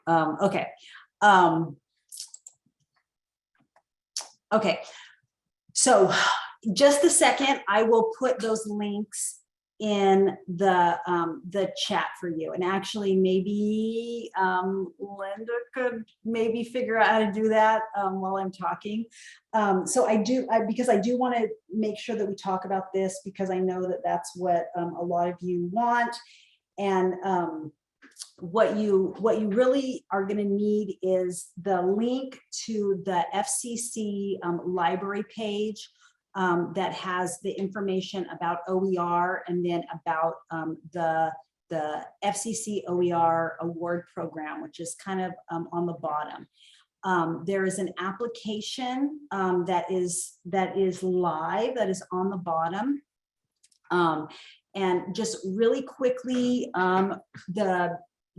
Okay. Okay, so just a second, I will put those links in the chat for you, and actually maybe Linda could maybe figure out how to do that while I'm talking. So because I do want to make sure that we talk about this, because I know that that's what a lot of you want, and what you really are going to need is the link to the FCC library page that has the information about OER, and then about the FCC OER award program, which is kind of on the bottom. There is an application that is live, that is on the bottom. And just really quickly,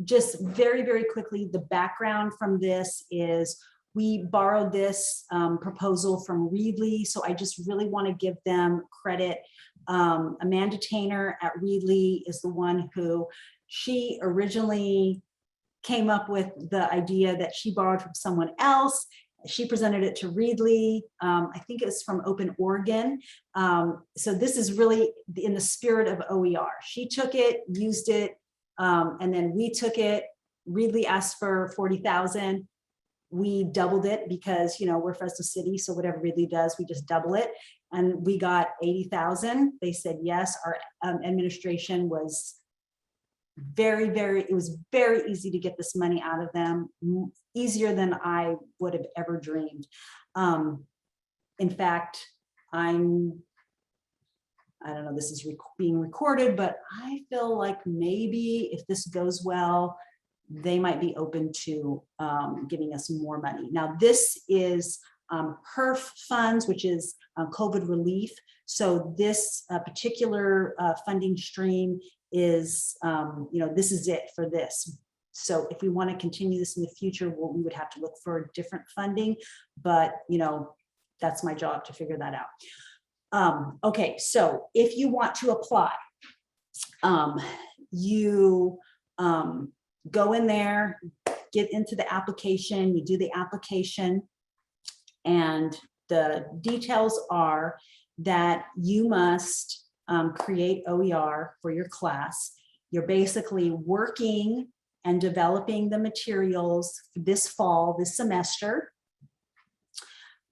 just very quickly, the background from this is we borrowed this proposal from Readly, so I just really want to give them credit. Amanda Tainer at Readly is the one who, she originally came up with the idea that she borrowed from someone else. She presented it to Readly. I think it's from Open Oregon. So this is really in the spirit of OER. She took it, used it, and then we took it. Readly asked for 40,000. We doubled it because, you know, we're Fresno City, so whatever Readly does, we just double it. And we got 80,000. They said yes. Our administration was it was very easy to get this money out of them, easier than I would have ever dreamed. In fact, I don't know, this is being recorded, but I feel like maybe if this goes well, they might be open to giving us more money. Now, this is HERF funds, which is COVID relief. So this particular funding stream is, you know, this is it for this. So if we want to continue this in the future, we would have to look for different funding, but, you know, that's my job to figure that out. Okay, so if you want to apply, you go in there, get into the application, you do the application, and the details are that you must create OER for your class. You're basically working and developing the materials this fall, this semester.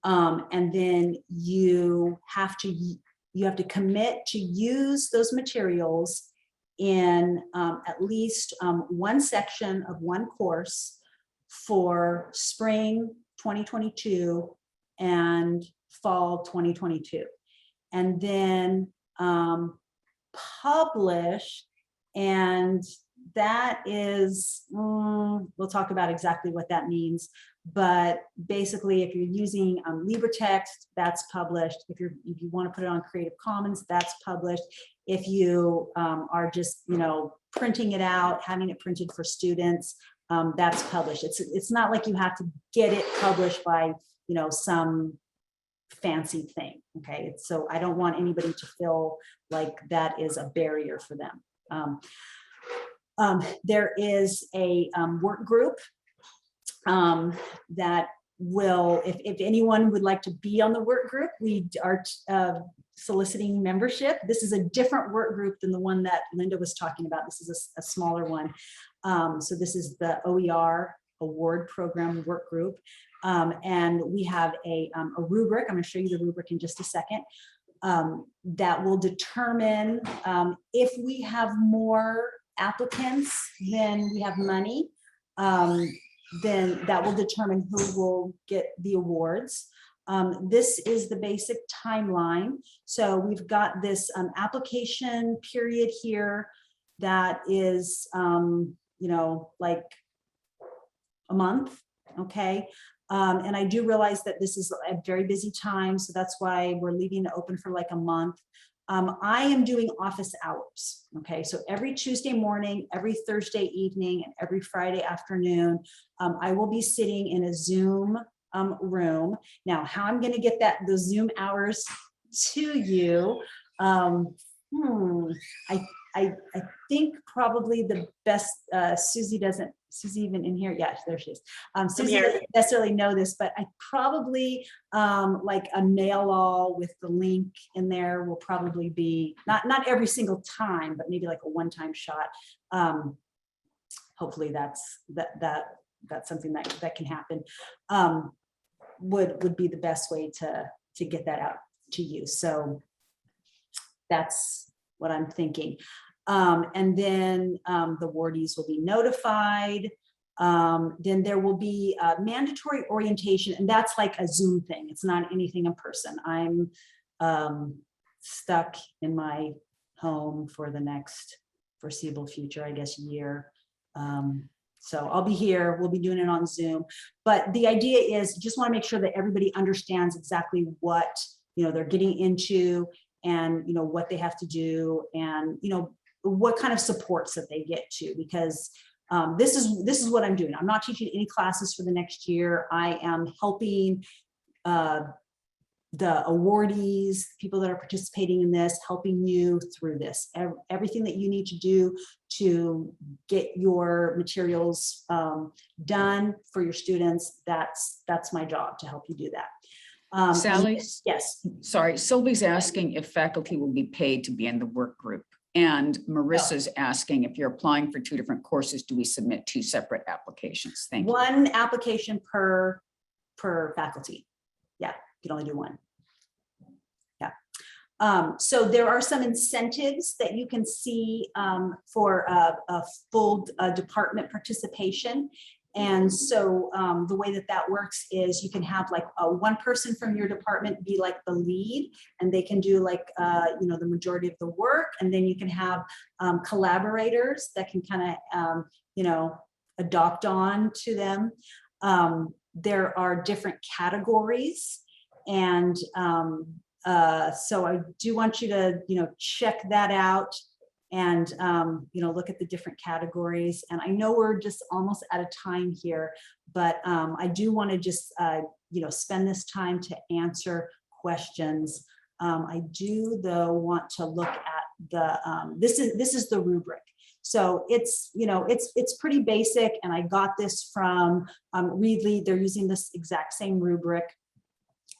And then you have to commit to use those materials in at least one section of one course for spring 2022 and fall 2022. And then publish, and that is, we'll talk about exactly what that means, but basically if you're using Libra Text, that's published. If you want to put it on Creative Commons, that's published. If you are just, you know, printing it out, having it printed for students, that's published. It's not like you have to get it published by, you know, some fancy thing. Okay, so I don't want anybody to feel like that is a barrier for them. There is a work group that will, if anyone would like to be on the work group, we are soliciting membership. This is a different work group than the one that Linda was talking about. This is a smaller one. So this is the OER award program work group. And we have a rubric. I'm going to show you the rubric in just a second. That will determine if we have more applicants than we have money, then that will determine who will get the awards. This is the basic timeline. So we've got this application period here that is, you know, like a month, okay? And I do realize that this is a very busy time, so that's why we're leaving it open for like a month. I am doing office hours, okay? So every Tuesday morning, every Thursday evening, and every Friday afternoon, I will be sitting in a Zoom room. Now, how I'm gonna get those Zoom hours to you, I think probably the best, Susie even in here? Yeah, there she is. Susie doesn't necessarily know this, but I probably like a mail all with the link in there will probably be, not every single time, but maybe like a one-time shot. Hopefully that's something that can happen. Would be the best way to get that out to you. So that's what I'm thinking. And then the awardees will be notified. Then there will be a mandatory orientation, and that's like a Zoom thing. It's not anything in person. I'm stuck in my home for the next foreseeable future, I guess, year. So I'll be here. We'll be doing it on Zoom. But the idea is just want to make sure that everybody understands exactly what, you know, they're getting into, and, you know, what they have to do, and, you know, what kind of supports that they get to, because this is what I'm doing. I'm not teaching any classes for the next year. I am helping the awardees, people that are participating in this, helping you through this. Everything that you need to do to get your materials done for your students, that's my job, to help you do that. Sally? Yes. Sorry, Sylvie's asking if faculty will be paid to be in the work group. And Marissa's asking if you're applying for 2 different courses, do we submit 2 separate applications? Thank you. One application per faculty. Yeah, you can only do one. Yeah. So there are some incentives that you can see for a full department participation. And so the way that works is you can have like one person from your department be like the lead, and they can do like, you know, the majority of the work. And then you can have collaborators that can kind of, you know, adopt on to them. There are different categories. And so I do want you to, you know, check that out. And, you know, look at the different categories. And I know we're just almost out of time here, but I do want to just, you know, spend this time to answer questions. I do, though, want to look at the, this is the rubric. So it's, you know, it's pretty basic. And I got this from Readly. They're using this exact same rubric.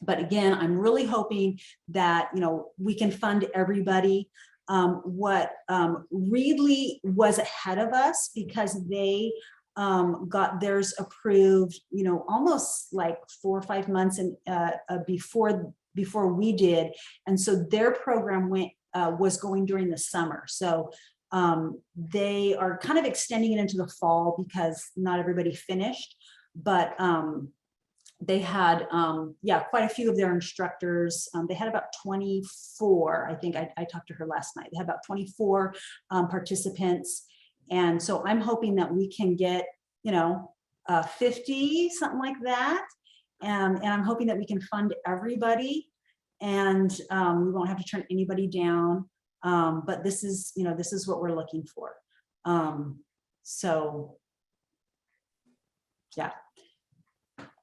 But again, I'm really hoping that, you know, we can fund everybody. What Readly was ahead of us because they got theirs approved, you know, almost like 4 or 5 months and before we did. And so their program was going during the summer. So they are kind of extending it into the fall because not everybody finished, but they had, yeah, quite a few of their instructors. They had about 24, I think I talked to her last night. They had about 24 participants. And so I'm hoping that we can get, you know, 50, something like that. And I'm hoping that we can fund everybody and we won't have to turn anybody down. But this is, you know, this is what we're looking for. So, yeah.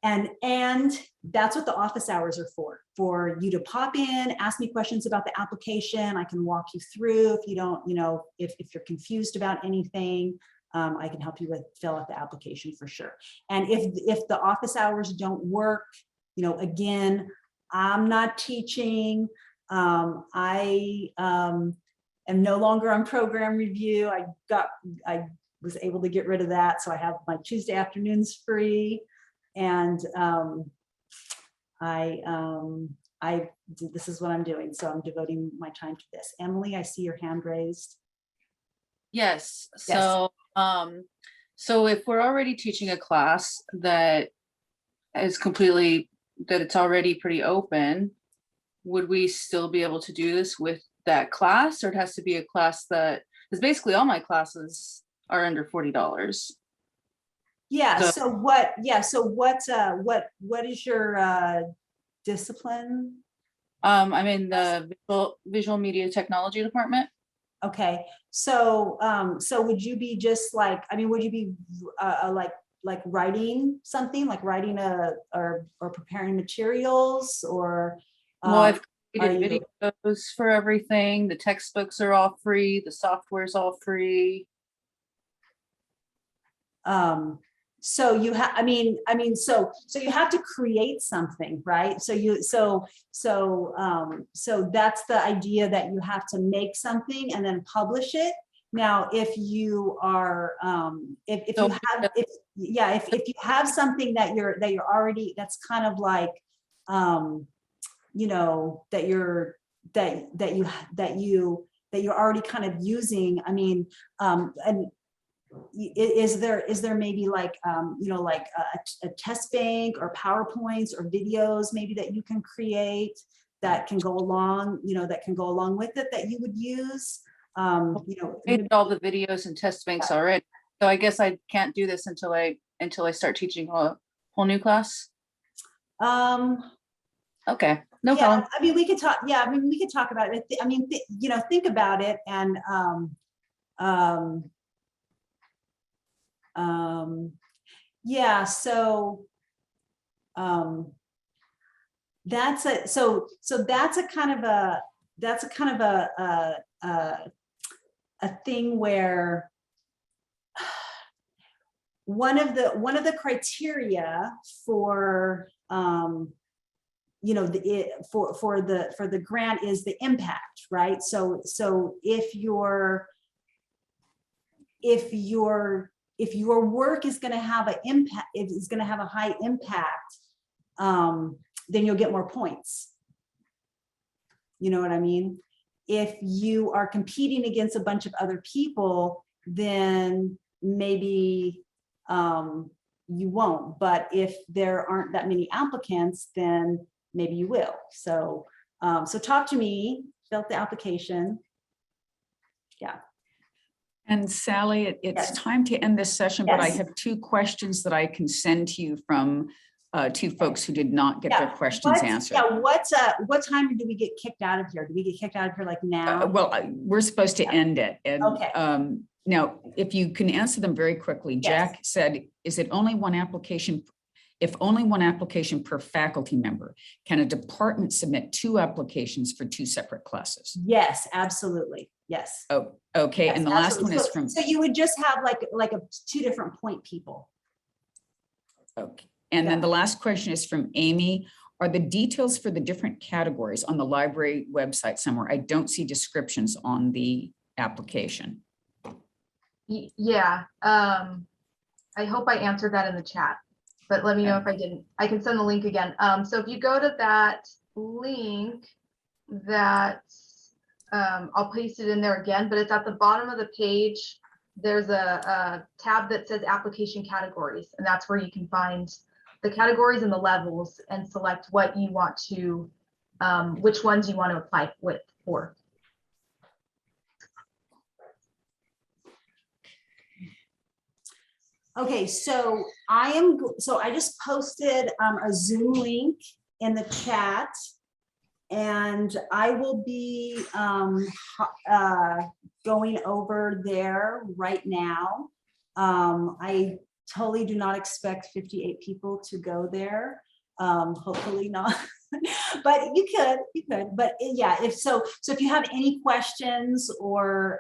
And that's what the office hours are for you to pop in, ask me questions about the application. I can walk you through if you don't, you know, if you're confused about anything, I can help you with fill out the application for sure. And if the office hours don't work, you know, again, I'm not teaching. I am no longer on program review. I was able to get rid of that. So I have my Tuesday afternoons free. And this is what I'm doing. So I'm devoting my time to this. Emily, I see your hand raised. Yes. So, so if we're already teaching a class that is it's already pretty open, would we still be able to do this with that class, or it has to be a class that, because basically all my classes are under $40. Yeah. So what is your discipline? I'm in the visual media technology department. Okay. So so would you be just like, I mean, would you be like writing something, like writing or preparing materials, or Well, I've created videos for everything. The textbooks are all free. The software's all free. So you have, I mean, so you have to create something, right? So that's the idea, that you have to make something and then publish it. Now, if you are, if you have something that you're already, that's kind of like, you know, that you're already kind of using. I mean, and is there maybe like, you know, like a test bank or PowerPoints or videos maybe that you can create that can go along, you know, that can go along with it, that you would use, you know, I did all the videos and test banks already. So I guess I can't do this until I start teaching a whole new class. Okay, no problem. I mean, we could talk. Yeah, I mean, we could talk about it. I mean, you know, think about it, and yeah, so that's a thing where one of the criteria for you know, for the grant is the impact, right? So if your work is going to have an impact, if it's going to have a high impact, then you'll get more points. You know what I mean? If you are competing against a bunch of other people, then maybe you won't. But if there aren't that many applicants, then maybe you will. So, so talk to me, fill out the application. Yeah. And Sally, it's Yes. time to end this session, but I Yes. have 2 questions that I can send to you from 2 folks who did not get their questions answered. Yeah, what time do we get kicked out of here? Do we get kicked out of here like now? We're supposed to end it. And Okay. now, if you can answer them very quickly, Yes. Jack said, is it only one application? If only one application per faculty member, can a department submit 2 applications for 2 separate classes? Yes, absolutely. Yes. Oh, okay. Yes, And the last one absolutely. is from, So you would just have like 2 different point people. okay. And then the last question is from Amy. Are the details for the different categories on the library website somewhere? I don't see descriptions on the application. Yeah, I hope I answered that in the chat, but let me know if I didn't. I can send the link again. So if you go to that link that I'll paste it in there again, but it's at the bottom of the page. There's a tab that says application categories, and that's where you can find the categories and the levels and select what you want to, which ones you want to apply for. Okay, so I just posted a Zoom link in the chat, and I will be going over there right now. I totally do not expect 58 people to go there. Hopefully not, but you could. But yeah, if you have any questions or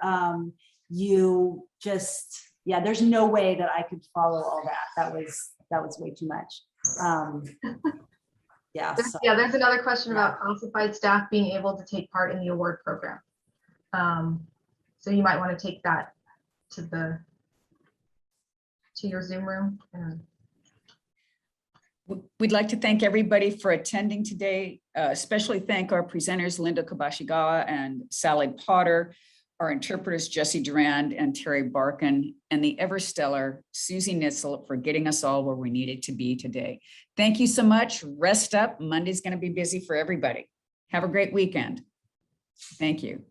you just, yeah, there's no way that I could follow all that. That was way too much. Yeah. Yeah, there's another question about classified staff being able to take part in the award program. So you might want to take that to your Zoom room. We'd like to thank everybody for attending today, especially thank our presenters, Linda Kobashigawa and Sally Potter, our interpreters, Jesse Durand and Terry Barkin, and the ever stellar Susie Nitzel for getting us all where we needed to be today. Thank you so much. Rest up. Monday's going to be busy for everybody. Have a great weekend. Thank you.